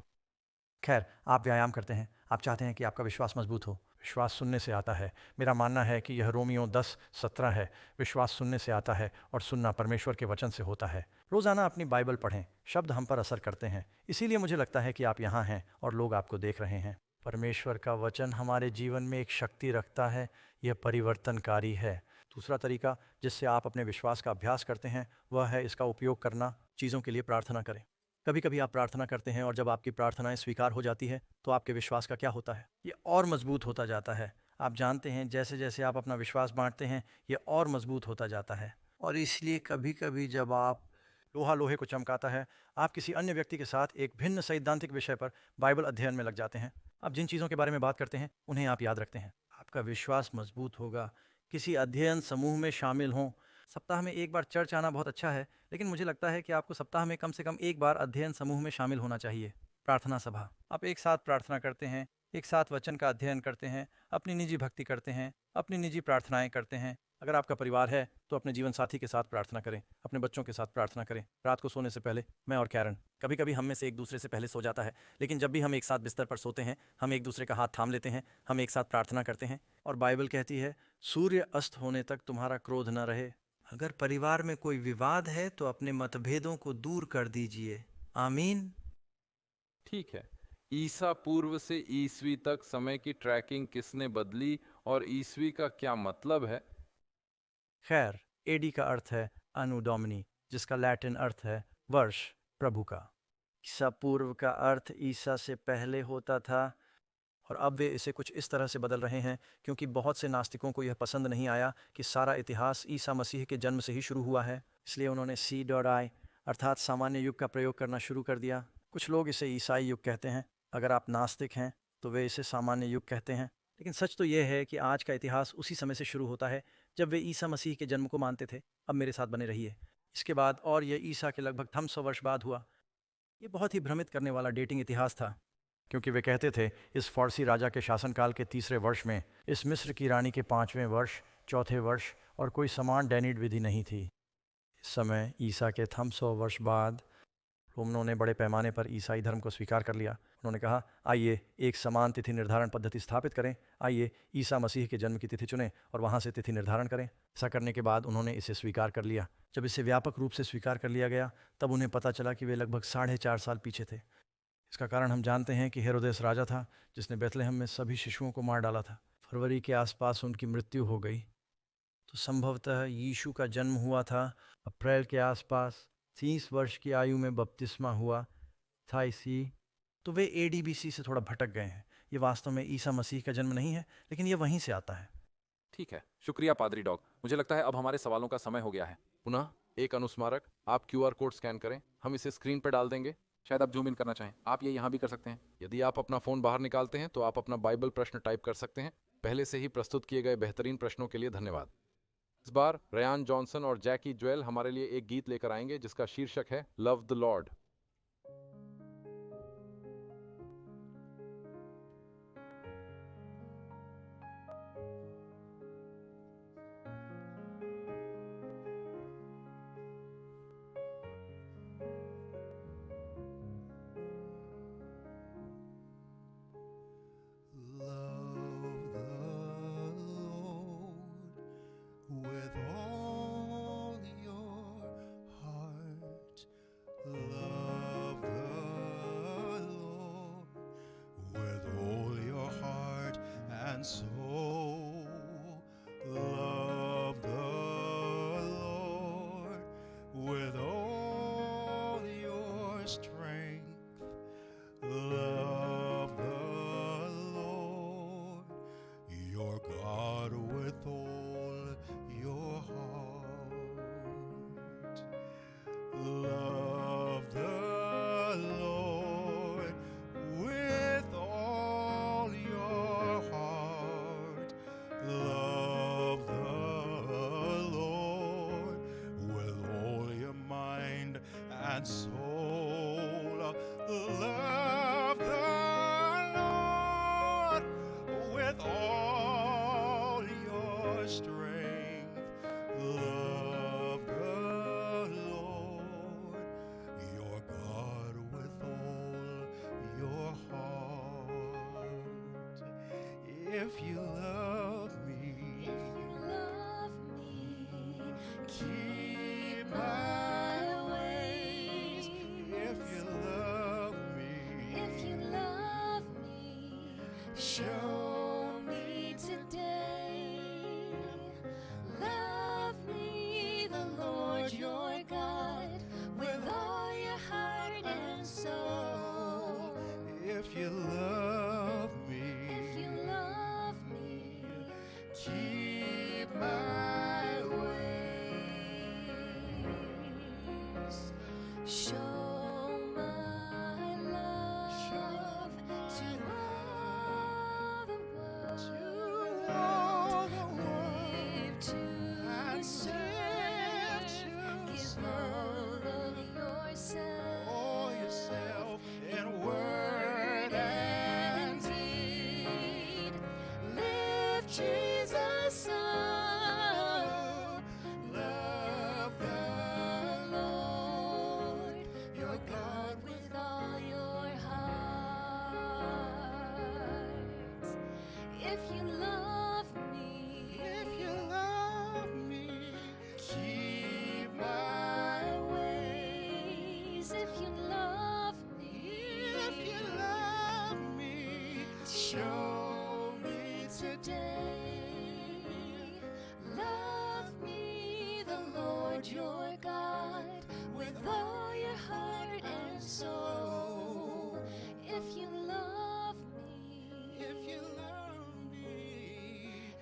खैर, आप व्यायाम करते हैं, आप चाहते हैं कि आपका विश्वास मजबूत हो। विश्वास सुनने से आता है। मेरा मानना है कि यह रोमियो 10:17 है। विश्वास सुनने से आता है और सुनना परमेश्वर के वचन से होता है। रोज़ाना अपनी बाइबल पढ़ें, शब्द हम पर असर करते हैं। इसीलिए मुझे लगता है कि आप यहाँ हैं और लोग आपको देख रहे हैं। परमेश्वर का वचन हमारे जीवन में एक शक्ति रखता है, यह परिवर्तनकारी है। दूसरा तरीका जिससे आप अपने विश्वास का अभ्यास करते हैं वह है इसका उपयोग करना। चीज़ों के लिए प्रार्थना करें। कभी कभी आप प्रार्थना करते हैं और जब आपकी प्रार्थनाएं स्वीकार हो जाती है तो आपके विश्वास का क्या होता है? ये और मजबूत होता जाता है। आप जानते हैं, जैसे जैसे आप अपना विश्वास बांटते हैं ये और मजबूत होता जाता है। और इसलिए कभी कभी जब आप लोहा लोहे को चमकाता है। आप किसी अन्य व्यक्ति के साथ एक भिन्न सैद्धांतिक विषय पर बाइबल अध्ययन में लग जाते हैं। आप जिन चीज़ों के बारे में बात करते हैं उन्हें आप याद रखते हैं। आपका विश्वास मजबूत होगा। किसी अध्ययन समूह में शामिल हों। सप्ताह में एक बार चर्च आना बहुत अच्छा है, लेकिन मुझे लगता है कि आपको सप्ताह में कम से कम एक बार अध्ययन समूह में शामिल होना चाहिए। प्रार्थना सभा, आप एक साथ प्रार्थना करते हैं, एक साथ वचन का अध्ययन करते हैं, अपनी निजी भक्ति करते हैं, अपनी निजी प्रार्थनाएं करते हैं। अगर आपका परिवार है तो अपने जीवन साथी के साथ प्रार्थना करें, अपने बच्चों के साथ प्रार्थना करें। रात को सोने से पहले मैं और कैरन, कभी कभी हम में से एक दूसरे से पहले सो जाता है, लेकिन जब भी हम एक साथ बिस्तर पर सोते हैं हम एक दूसरे का हाथ थाम लेते हैं, हम एक साथ प्रार्थना करते हैं। और बाइबल कहती है, सूर्य अस्त होने तक तुम्हारा क्रोध न रहे। अगर परिवार में कोई विवाद है तो अपने मतभेदों को दूर कर दीजिए। आमीन। ठीक है, ईसा पूर्व से ईसवी तक समय की ट्रैकिंग किसने बदली और ईसवी का क्या मतलब है? खैर, एडी का अर्थ है अनु डोमिनी, जिसका लैटिन अर्थ है वर्ष प्रभु का। ईसा पूर्व का अर्थ ईसा से पहले होता था, और अब वे इसे कुछ इस तरह से बदल रहे हैं क्योंकि बहुत से नास्तिकों को यह पसंद नहीं आया कि सारा इतिहास ईसा मसीह के जन्म से ही शुरू हुआ है। इसलिए उन्होंने C.I अर्थात सामान्य युग का प्रयोग करना शुरू कर दिया। कुछ लोग इसे ईसाई युग कहते हैं। अगर आप नास्तिक हैं तो वे इसे सामान्य युग कहते हैं। लेकिन सच तो यह है कि आज का इतिहास उसी समय से शुरू होता है जब वे ईसा मसीह के जन्म को मानते थे। अब मेरे साथ बने रहिए। इसके बाद और यह ईसा के लगभग 300 वर्ष बाद हुआ। ये बहुत ही भ्रमित करने वाला डेटिंग इतिहास था, क्योंकि वे कहते थे इस फारसी राजा के शासनकाल के 3रे वर्ष में, इस मिस्र की रानी के 5वें वर्ष, 4थे वर्ष, और कोई समान डैनिड विधि नहीं थी। इस समय ईसा के 300 वर्ष बाद रोमनों ने बड़े पैमाने पर ईसाई धर्म को स्वीकार कर लिया। उन्होंने कहा, आइए एक समान तिथि निर्धारण पद्धति स्थापित करें। आइए ईसा मसीह के जन्म की तिथि चुनें और वहाँ से तिथि निर्धारण करें। ऐसा करने के बाद उन्होंने इसे स्वीकार कर लिया। जब इसे व्यापक रूप से स्वीकार कर लिया गया तब उन्हें पता चला कि वे लगभग 4.5 साल पीछे थे। इसका कारण हम जानते हैं कि हेरोदेस राजा था जिसने बेथलेहम में सभी शिशुओं को मार डाला था। फरवरी के आसपास उनकी मृत्यु हो गई। तो संभवतः यीशु का जन्म हुआ था अप्रैल के आसपास। 30 वर्ष की आयु में बपतिस्मा हुआ था इसी। तो वे AD-BC से थोड़ा भटक गए हैं। ये वास्तव में ईसा मसीह का जन्म नहीं है, लेकिन ये वहीं से आता है। ठीक है, शुक्रिया पादरी डॉग। मुझे लगता है अब हमारे सवालों का समय हो गया है। पुनः एक अनुस्मारक, आप QR कोड स्कैन करें, हम इसे स्क्रीन पर डाल देंगे। शायद आप जूम इन करना चाहें, आप ये यहाँ भी कर सकते हैं। यदि आप अपना फ़ोन बाहर निकालते हैं तो आप अपना बाइबल प्रश्न टाइप कर सकते हैं। पहले से ही प्रस्तुत किए गए बेहतरीन प्रश्नों के लिए धन्यवाद। इस बार रयान जॉनसन और जैकी ज्वेल हमारे लिए एक गीत लेकर आएंगे जिसका शीर्षक है love the Lord. and so love the Lord with all your strength. Love the Lord your God with all your heart. Love the Lord with all your heart. Love the Lord with all your mind and soul. Love the Lord with all your strength. Love the Lord your God with all your heart. If you love me, keep my ways. If you love me, show me today. Love me, the Lord your God, with all your heart and soul. if you love me, keep my ways. Show my love to all the world. Live to serve. Give all of yourself. All yourself in word and deed. Lift Jesus up. love the Lord, your God with all your heart. If you love me, keep my ways. If you love me, show me today. Love me, the Lord your God, with all your heart and soul. If you love me,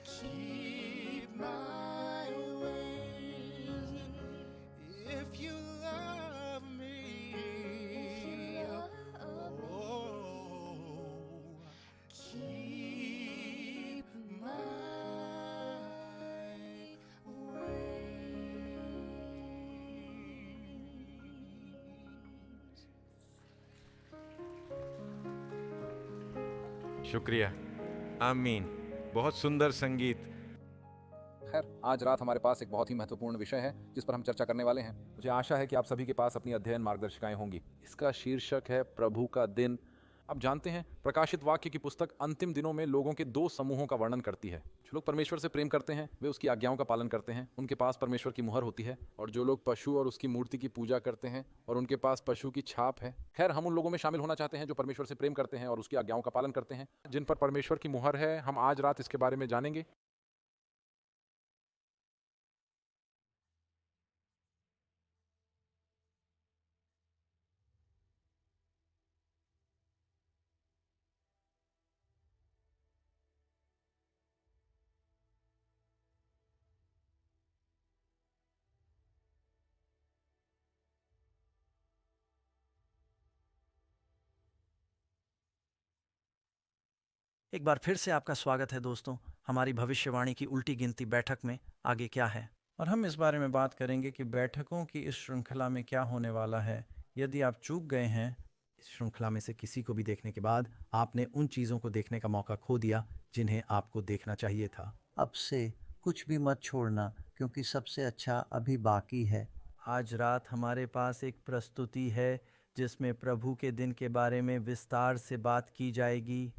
keep my ways. If you love me, Keep my ways. शुक्रिया। आमीन। बहुत सुंदर संगीत। खैर, आज रात हमारे पास एक बहुत ही महत्वपूर्ण विषय है जिस पर हम चर्चा करने वाले हैं। मुझे आशा है कि आप सभी के पास अपनी अध्ययन मार्गदर्शिकाएं होंगी। इसका शीर्षक है प्रभु का दिन। आप जानते हैं, प्रकाशित वाक्य की पुस्तक अंतिम दिनों में लोगों के दो समूहों का वर्णन करती है। जो लोग परमेश्वर से प्रेम करते हैं, वे उसकी आज्ञाओं का पालन करते हैं, उनके पास परमेश्वर की मुहर होती है। और जो लोग पशु और उसकी मूर्ति की पूजा करते हैं और उनके पास पशु की छाप है। खैर, हम उन लोगों में शामिल होना चाहते हैं जो परमेश्वर से प्रेम करते हैं और उसकी आज्ञाओं का पालन करते हैं, जिन पर परमेश्वर की मुहर है। हम आज रात इसके बारे में जानेंगे। एक बार फिर से आपका स्वागत है दोस्तों, हमारी भविष्यवाणी की उल्टी गिनती बैठक में आगे क्या है। और हम इस बारे में बात करेंगे कि बैठकों की इस श्रृंखला में क्या होने वाला है। यदि आप चूक गए हैं, इस श्रृंखला में से किसी को भी देखने के बाद आपने उन चीज़ों को देखने का मौका खो दिया जिन्हें आपको देखना चाहिए था। अब से कुछ भी मत छोड़ना, क्योंकि सबसे अच्छा अभी बाकी है। आज रात हमारे पास एक प्रस्तुति है जिसमें प्रभु के दिन के बारे में विस्तार से बात की जाएगी।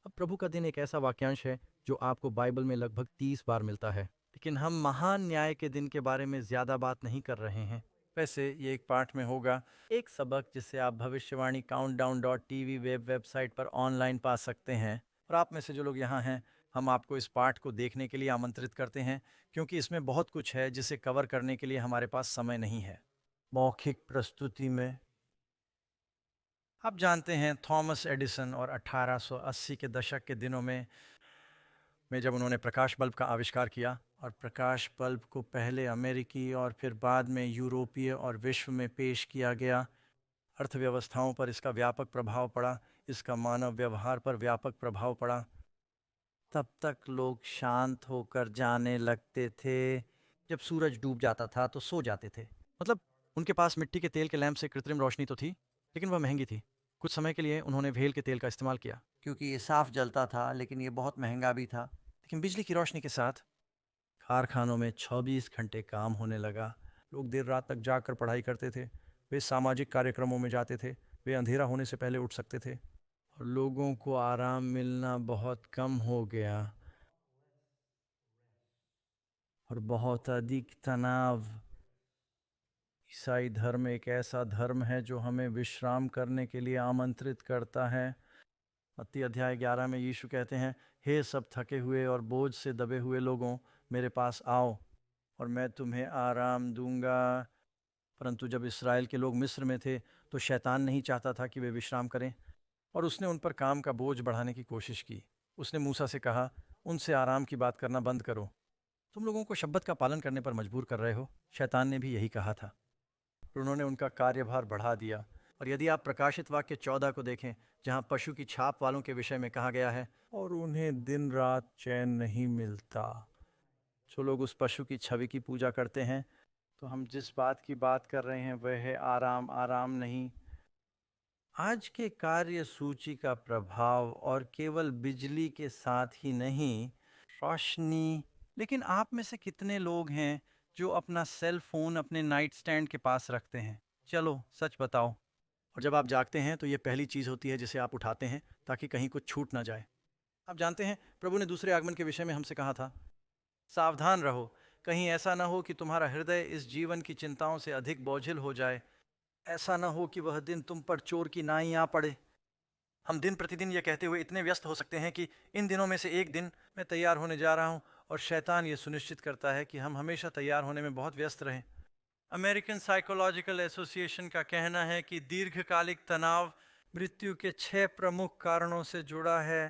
अब प्रभु का दिन एक ऐसा वाक्यांश है जो आपको बाइबल में लगभग 30 बार मिलता है, लेकिन हम महान न्याय के दिन के बारे में ज़्यादा बात नहीं कर रहे हैं। वैसे ये एक पाठ में होगा, एक सबक जिसे आप भविष्यवाणी countdown.tv वेबसाइट पर ऑनलाइन पा सकते हैं। और आप में से जो लोग यहाँ हैं, हम आपको इस पाठ को देखने के लिए आमंत्रित करते हैं क्योंकि इसमें बहुत कुछ है जिसे कवर करने के लिए हमारे पास समय नहीं है। मौखिक प्रस्तुति में आप जानते हैं थॉमस एडिसन और 1880 के दशक के दिनों में जब उन्होंने प्रकाश बल्ब का आविष्कार किया और प्रकाश बल्ब को पहले अमेरिकी और फिर बाद में यूरोपीय और विश्व में पेश किया गया, अर्थव्यवस्थाओं पर इसका व्यापक प्रभाव पड़ा, इसका मानव व्यवहार पर व्यापक प्रभाव पड़ा। तब तक लोग शांत होकर जाने लगते थे। जब सूरज डूब जाता था तो सो जाते थे। मतलब उनके पास मिट्टी के तेल के लैंप से कृत्रिम रोशनी तो थी, लेकिन वह महंगी थी। कुछ समय के लिए उन्होंने व्हेल के तेल का इस्तेमाल किया, क्योंकि ये साफ जलता था, लेकिन ये बहुत महंगा भी था। लेकिन बिजली की रोशनी के साथ कारखानों में 24 घंटे काम होने लगा। लोग देर रात तक जागकर पढ़ाई करते थे, वे सामाजिक कार्यक्रमों में जाते थे, वे अंधेरा होने से पहले उठ सकते थे और लोगों को आराम मिलना बहुत कम हो गया और बहुत अधिक तनाव। ईसाई धर्म एक ऐसा धर्म है जो हमें विश्राम करने के लिए आमंत्रित करता है। मत्ती अध्याय 11 में यीशु कहते हैं, हे सब थके हुए और बोझ से दबे हुए लोगों, मेरे पास आओ और मैं तुम्हें आराम दूंगा। परंतु जब इस्राएल के लोग मिस्र में थे तो शैतान नहीं चाहता था कि वे विश्राम करें और उसने उन पर काम का बोझ बढ़ाने की कोशिश की। उसने मूसा से कहा, उनसे आराम की बात करना बंद करो, तुम लोगों को शब्बत का पालन करने पर मजबूर कर रहे हो। शैतान ने भी यही कहा था। उन्होंने उनका कार्यभार बढ़ा दिया। और यदि आप प्रकाशित वाक्य 14 को देखें, जहां पशु की छाप वालों के विषय में कहा गया है, और उन्हें दिन रात चैन नहीं मिलता। जो लोग उस पशु की छवि की पूजा करते हैं, तो हम जिस बात की बात कर रहे हैं वह है आराम, आराम नहीं। आज के कार्य सूची का प्रभाव और केवल बिजली के साथ ही नहीं, रोशनी। लेकिन आप में से कितने लोग हैं जो अपना सेल फोन अपने नाइट स्टैंड के पास रखते हैं? चलो सच बताओ। और जब आप जागते हैं तो ये पहली चीज़ होती है जिसे आप उठाते हैं ताकि कहीं कुछ छूट ना जाए। आप जानते हैं प्रभु ने दूसरे आगमन के विषय में हमसे कहा था, सावधान रहो, कहीं ऐसा ना हो कि तुम्हारा हृदय इस जीवन की चिंताओं से अधिक बोझिल हो जाए। ऐसा ना हो कि वह दिन तुम पर चोर की नाई आ पड़े। हम दिन प्रतिदिन ये कहते हुए इतने व्यस्त हो सकते हैं कि इन दिनों में से एक दिन मैं तैयार होने जा रहा हूँ, और शैतान ये सुनिश्चित करता है कि हम हमेशा तैयार होने में बहुत व्यस्त रहें। अमेरिकन साइकोलॉजिकल एसोसिएशन का कहना है कि दीर्घकालिक तनाव मृत्यु के 6 प्रमुख कारणों से जुड़ा है: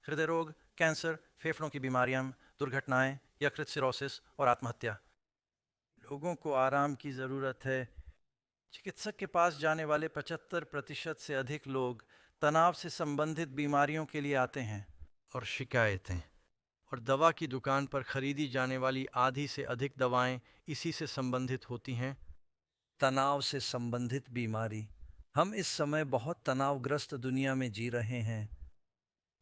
हृदय रोग, कैंसर, फेफड़ों की बीमारियां, दुर्घटनाएं, यकृत सिरोसिस और आत्महत्या। लोगों को आराम की ज़रूरत है। चिकित्सक के पास जाने वाले 75% से अधिक लोग तनाव से संबंधित बीमारियों के लिए आते हैं और शिकायतें, और दवा की दुकान पर खरीदी जाने वाली आधी से अधिक दवाएं इसी से संबंधित होती हैं। तनाव से संबंधित बीमारी। हम इस समय बहुत तनावग्रस्त दुनिया में जी रहे हैं।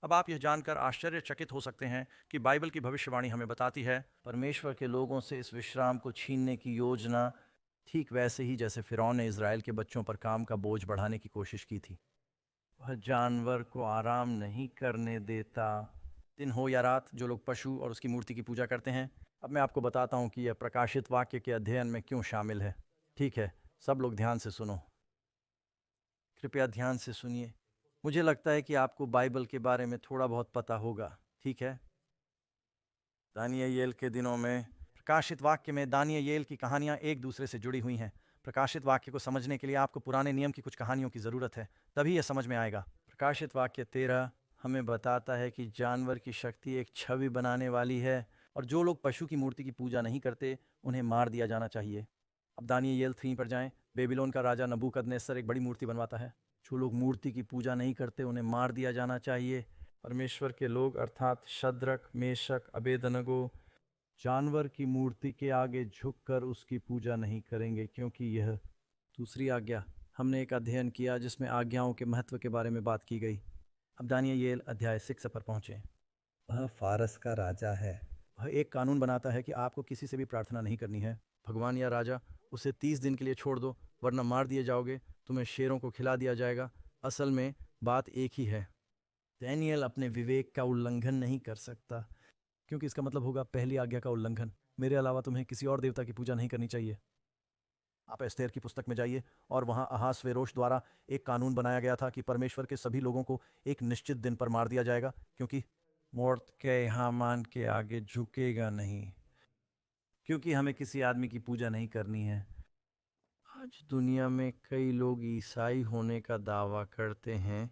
अब आप यह जानकर आश्चर्यचकित हो सकते हैं कि बाइबल की भविष्यवाणी हमें बताती है, परमेश्वर के लोगों से इस विश्राम को छीनने की योजना ठीक वैसे ही जैसे फिरौन ने इज़राइल के बच्चों पर काम का बोझ बढ़ाने की कोशिश की थी। वह जानवर को आराम नहीं करने देता। दिन हो या रात, जो लोग पशु और उसकी मूर्ति की पूजा करते हैं। अब मैं आपको बताता हूँ कि यह प्रकाशित वाक्य के अध्ययन में क्यों शामिल है। ठीक है, सब लोग ध्यान से सुनो, कृपया ध्यान से सुनिए। मुझे लगता है कि आपको बाइबल के बारे में थोड़ा बहुत पता होगा, ठीक है? दानियेल के दिनों में प्रकाशित वाक्य में दानियेल की कहानियाँ एक दूसरे से जुड़ी हुई हैं। प्रकाशित वाक्य को समझने के लिए आपको पुराने नियम की कुछ कहानियों की ज़रूरत है, तभी यह समझ में आएगा। प्रकाशित वाक्य 13 हमें बताता है कि जानवर की शक्ति एक छवि बनाने वाली है, और जो लोग पशु की मूर्ति की पूजा नहीं करते उन्हें मार दिया जाना चाहिए। अब दानियेल 3 पर जाएं। बेबीलोन का राजा नबूकदनेस्सर एक बड़ी मूर्ति बनवाता है। जो लोग मूर्ति की पूजा नहीं करते उन्हें मार दिया जाना चाहिए। परमेश्वर के लोग अर्थात शद्रक, मेशक, अबेदनगो जानवर की मूर्ति के आगे झुककर उसकी पूजा नहीं करेंगे, क्योंकि यह दूसरी आज्ञा। हमने एक अध्ययन किया जिसमें आज्ञाओं के महत्व के बारे में बात की गई। अब दानियेल अध्याय 6 पर पहुँचे। वह फारस का राजा है। वह एक कानून बनाता है कि आपको किसी से भी प्रार्थना नहीं करनी है। भगवान या राजा, उसे 30 दिन के लिए छोड़ दो, वरना मार दिए जाओगे, तुम्हें शेरों को खिला दिया जाएगा। असल में बात एक ही है। दानियेल अपने विवेक का उल्लंघन नहीं कर सकता, क्योंकि इसका मतलब होगा पहली आज्ञा का उल्लंघन। मेरे अलावा तुम्हें किसी और देवता की पूजा नहीं करनी चाहिए। आप एस्तेर की पुस्तक में जाइए और वहाँ अहासवेरोश द्वारा एक कानून बनाया गया था कि परमेश्वर के सभी लोगों को एक निश्चित दिन पर मार दिया जाएगा, क्योंकि मोर्दकै हामान के आगे झुकेगा नहीं, क्योंकि हमें किसी आदमी की पूजा नहीं करनी है। आज दुनिया में कई लोग ईसाई होने का दावा करते हैं,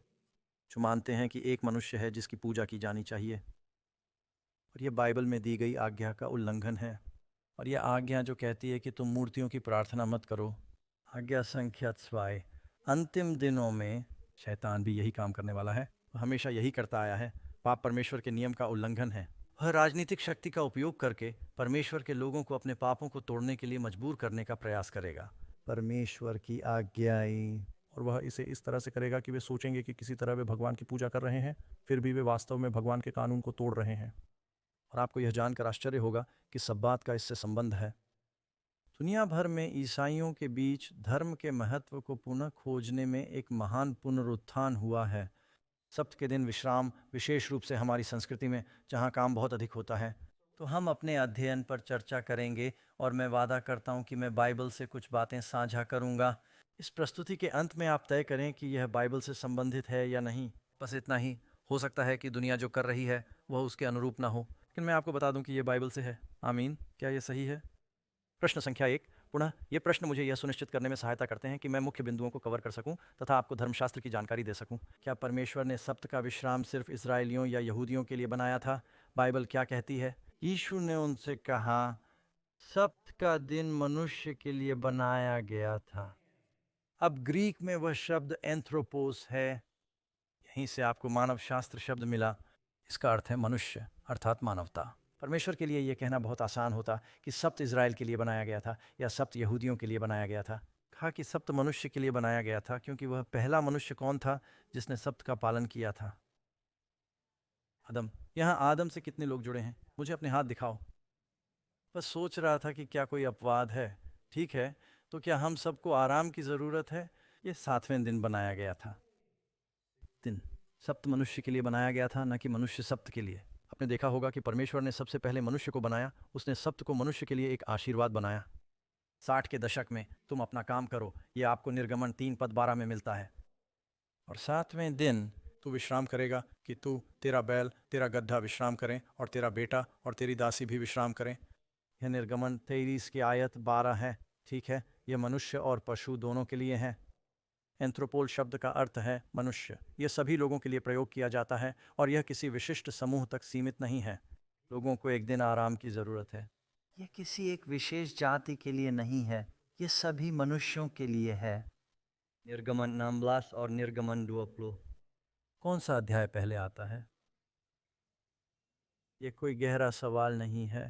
जो मानते हैं कि एक मनुष्य है जिसकी पूजा की जानी चाहिए, और यह बाइबल में दी गई आज्ञा का उल्लंघन है। और यह आज्ञा जो कहती है कि तुम मूर्तियों की प्रार्थना मत करो, आज्ञा संख्या 2। अंतिम दिनों में शैतान भी यही काम करने वाला है, वह हमेशा यही करता आया है। पाप परमेश्वर के नियम का उल्लंघन है। वह राजनीतिक शक्ति का उपयोग करके परमेश्वर के लोगों को अपने पापों को तोड़ने के लिए मजबूर करने का प्रयास करेगा। परमेश्वर की आज्ञाएं, और वह इसे इस तरह से करेगा कि वे सोचेंगे कि किसी तरह वे भगवान की पूजा कर रहे हैं, फिर भी वे वास्तव में भगवान के कानून को तोड़ रहे हैं। और आपको यह जानकर आश्चर्य होगा कि सब्बात का इससे संबंध है। दुनिया भर में ईसाइयों के बीच धर्म के महत्व को पुनः खोजने में एक महान पुनरुत्थान हुआ है। सप्त के दिन विश्राम, विशेष रूप से हमारी संस्कृति में जहाँ काम बहुत अधिक होता है, तो हम अपने अध्ययन पर चर्चा करेंगे, और मैं वादा करता हूँ कि मैं बाइबल से कुछ बातें साझा करूँगा। इस प्रस्तुति के अंत में आप तय करें कि यह बाइबल से संबंधित है या नहीं। बस इतना ही। हो सकता है कि दुनिया जो कर रही है वह उसके अनुरूप ना हो, लेकिन मैं आपको बता दूं कि यह बाइबल से है। आमीन। क्या यह सही है? प्रश्न संख्या 1। पुनः ये प्रश्न मुझे यह सुनिश्चित करने में सहायता करते हैं कि मैं मुख्य बिंदुओं को कवर कर सकूं तथा आपको धर्मशास्त्र की जानकारी दे सकूं। क्या परमेश्वर ने सप्त का विश्राम सिर्फ इस्राएलियों या यहूदियों के लिए बनाया था? बाइबल क्या कहती है? यीशु ने उनसे कहा, सप्त का दिन मनुष्य के लिए बनाया गया था। अब ग्रीक में वह शब्द एंथ्रोपोस है। यहीं से आपको मानव शास्त्र शब्द मिला। इसका अर्थ है मनुष्य, अर्थात मानवता। परमेश्वर के लिए यह कहना बहुत आसान होता कि सप्त इज़राइल के लिए बनाया गया था या सप्त यहूदियों के लिए बनाया गया था। कहा कि सप्त मनुष्य के लिए बनाया गया था, क्योंकि वह पहला मनुष्य कौन था जिसने सप्त का पालन किया था? आदम। यहाँ आदम से कितने लोग जुड़े हैं? मुझे अपने हाथ दिखाओ। बस सोच रहा था कि क्या कोई अपवाद है। ठीक है, तो क्या हम सबको आराम की ज़रूरत है? ये 7वें दिन बनाया गया था। दिन सप्त मनुष्य के लिए बनाया गया था, न कि मनुष्य सप्त के लिए। आपने देखा होगा कि परमेश्वर ने सबसे पहले मनुष्य को बनाया, उसने सप्त को मनुष्य के लिए एक आशीर्वाद बनाया। 60 के दशक में तुम अपना काम करो, ये आपको निर्गमन 3:12 में मिलता है। और 7वें दिन तू विश्राम करेगा कि तू, तेरा बैल, तेरा गड्ढा विश्राम करें, और तेरा बेटा और तेरी दासी भी विश्राम करें। यह निर्गमन 23 की आयत 12 है। ठीक है, यह मनुष्य और पशु दोनों के लिए है। एंथ्रोपोल शब्द का अर्थ है मनुष्य। यह सभी लोगों के लिए प्रयोग किया जाता है, और यह किसी विशिष्ट समूह तक सीमित नहीं है। लोगों को एक दिन आराम की ज़रूरत है। यह किसी एक विशेष जाति के लिए नहीं है, यह सभी मनुष्यों के लिए है। निर्गमन नामब्लास और निर्गमन डुओप्लो। कौन सा अध्याय पहले आता है? यह कोई गहरा सवाल नहीं है।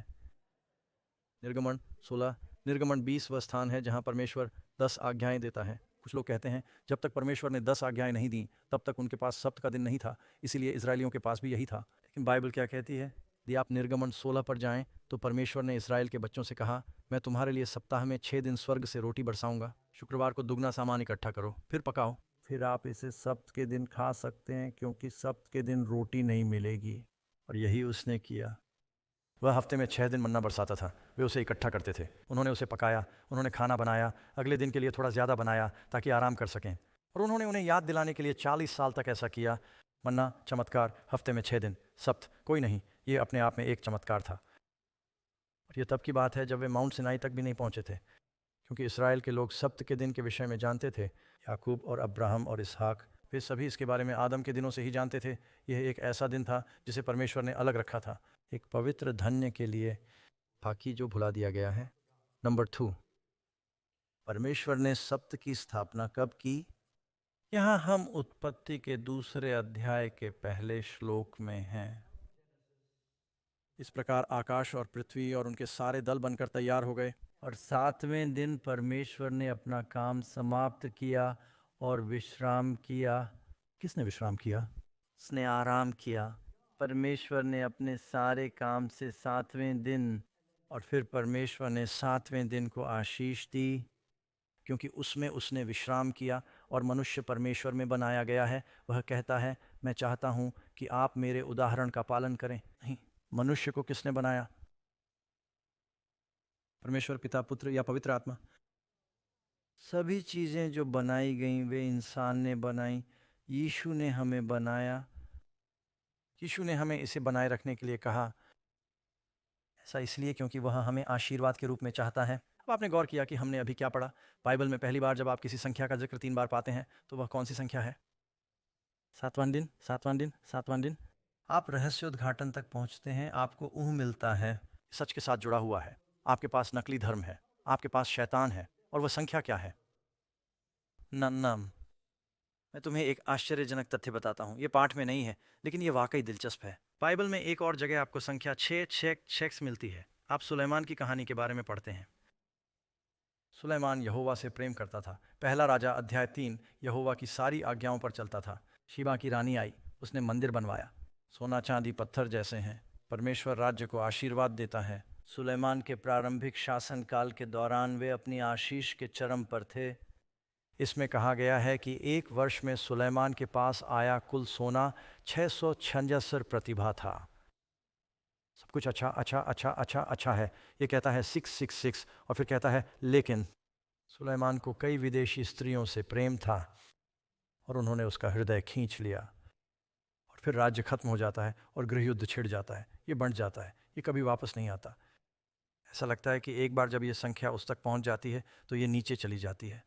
निर्गमन 16। निर्गमन 20वां स्थान है जहाँ परमेश्वर 10 आज्ञाएं देता है। कुछ लोग कहते हैं जब तक परमेश्वर ने 10 आज्ञाएं नहीं दी तब तक उनके पास सप्त का दिन नहीं था, इसीलिए इजरायलियों के पास भी यही था। लेकिन बाइबल क्या कहती है? यदि आप निर्गमन 16 पर जाएं तो परमेश्वर ने इस्राएल के बच्चों से कहा, मैं तुम्हारे लिए सप्ताह में 6 दिन स्वर्ग से रोटी बरसाऊंगा। शुक्रवार को दुगना सामान इकट्ठा करो, फिर पकाओ, फिर आप इसे सप्त के दिन खा सकते हैं, क्योंकि सप्त के दिन रोटी नहीं मिलेगी। और यही उसने किया। वह हफ्ते में 6 दिन मन्ना बरसाता था। वे उसे इकट्ठा करते थे, उन्होंने उसे पकाया, उन्होंने खाना बनाया, अगले दिन के लिए थोड़ा ज़्यादा बनाया ताकि आराम कर सकें, और उन्होंने उन्हें याद दिलाने के लिए 40 साल तक ऐसा किया। मन्ना चमत्कार, हफ्ते में 6 दिन, सप्त कोई नहीं। ये अपने आप में एक चमत्कार था। और ये तब की बात है जब वे माउंट सिनाई तक भी नहीं पहुंचे थे, क्योंकि इस्राएल के लोग सप्त के दिन के विषय में जानते थे। याकूब और अब्राहम और इसहाक, वे सभी इसके बारे में आदम के दिनों से ही जानते थे। यह एक ऐसा दिन था जिसे परमेश्वर ने अलग रखा था, एक पवित्र धन्य के लिए, बाकी जो भुला दिया गया है। नंबर 2, परमेश्वर ने सप्त की स्थापना कब की? यहाँ हम उत्पत्ति के 2 अध्याय के पहले श्लोक में हैं। इस प्रकार आकाश और पृथ्वी और उनके सारे दल बनकर तैयार हो गए, और 7वें दिन परमेश्वर ने अपना काम समाप्त किया और विश्राम किया। किसने विश्राम किया? उसने आराम किया। परमेश्वर ने अपने सारे काम से 7वें दिन, और फिर परमेश्वर ने 7वें दिन को आशीष दी, क्योंकि उसमें उसने विश्राम किया। और मनुष्य परमेश्वर में बनाया गया है। वह कहता है, मैं चाहता हूँ कि आप मेरे उदाहरण का पालन करें। नहीं, मनुष्य को किसने बनाया? परमेश्वर पिता, पुत्र या पवित्र आत्मा? सभी चीज़ें जो बनाई गईं वे इंसान ने बनाई। यीशु ने हमें बनाया। यीशु ने हमें इसे बनाए रखने के लिए कहा। ऐसा इसलिए क्योंकि वह हमें आशीर्वाद के रूप में चाहता है। अब आपने गौर किया कि हमने अभी क्या पढ़ा? बाइबल में पहली बार जब आप किसी संख्या का जिक्र 3 बार पाते हैं तो वह कौन सी संख्या है? 7वां दिन, 7वां दिन, 7वां दिन। आप रहस्योद्घाटन तक पहुंचते हैं, आपको ऊह मिलता है। सच के साथ जुड़ा हुआ है। आपके पास नकली धर्म है, आपके पास शैतान है, और वह संख्या क्या है? नन्नम। मैं तुम्हें एक आश्चर्यजनक तथ्य बताता हूँ। ये पाठ में नहीं है, लेकिन ये वाकई दिलचस्प है। बाइबल में एक और जगह आपको संख्या 6 मिलती है। आप सुलेमान की कहानी के बारे में पढ़ते हैं। सुलेमान यहोवा से प्रेम करता था। पहला राजा अध्याय 3 यहोवा की सारी आज्ञाओं पर चलता था। शीबा की रानी आई, उसने मंदिर बनवाया। सोना चांदी पत्थर जैसे हैं। परमेश्वर राज्य को आशीर्वाद देता है। सुलेमान के प्रारंभिक शासनकाल के दौरान वे अपनी आशीष के चरम पर थे। इसमें कहा गया है कि एक वर्ष में सुलेमान के पास आया कुल सोना 676 प्रतिभा था। सब कुछ अच्छा अच्छा अच्छा अच्छा अच्छा है। ये कहता है 666 और फिर कहता है लेकिन सुलेमान को कई विदेशी स्त्रियों से प्रेम था और उन्होंने उसका हृदय खींच लिया। और फिर राज्य खत्म हो जाता है और गृह युद्ध छिड़ जाता है। ये बंट जाता है, ये कभी वापस नहीं आता। ऐसा लगता है कि एक बार जब ये संख्या उस तक पहुंच जाती है तो ये नीचे चली जाती है।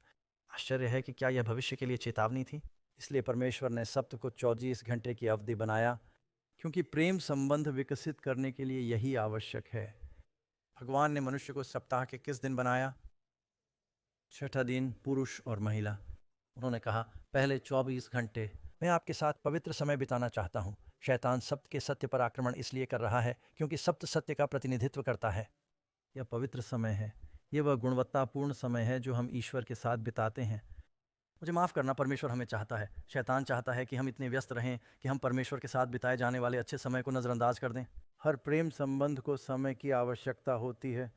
आश्चर्य है कि क्या यह भविष्य के लिए चेतावनी थी? इसलिए परमेश्वर ने सप्त को 24 घंटे की अवधि बनाया, क्योंकि प्रेम संबंध विकसित करने के लिए यही आवश्यक है। भगवान ने मनुष्य को सप्ताह के किस दिन बनाया? 6ठा दिन, पुरुष और महिला। उन्होंने कहा पहले 24 घंटे मैं आपके साथ पवित्र समय बिताना चाहता हूँ। शैतान सप्त के सत्य पर आक्रमण इसलिए कर रहा है क्योंकि सप्त सत्य का प्रतिनिधित्व करता है। यह पवित्र समय है, यह वह गुणवत्तापूर्ण समय है जो हम ईश्वर के साथ बिताते हैं। मुझे माफ़ करना, परमेश्वर हमें चाहता है, शैतान चाहता है कि हम इतने व्यस्त रहें कि हम परमेश्वर के साथ बिताए जाने वाले अच्छे समय को नज़रअंदाज कर दें। हर प्रेम संबंध को समय की आवश्यकता होती है।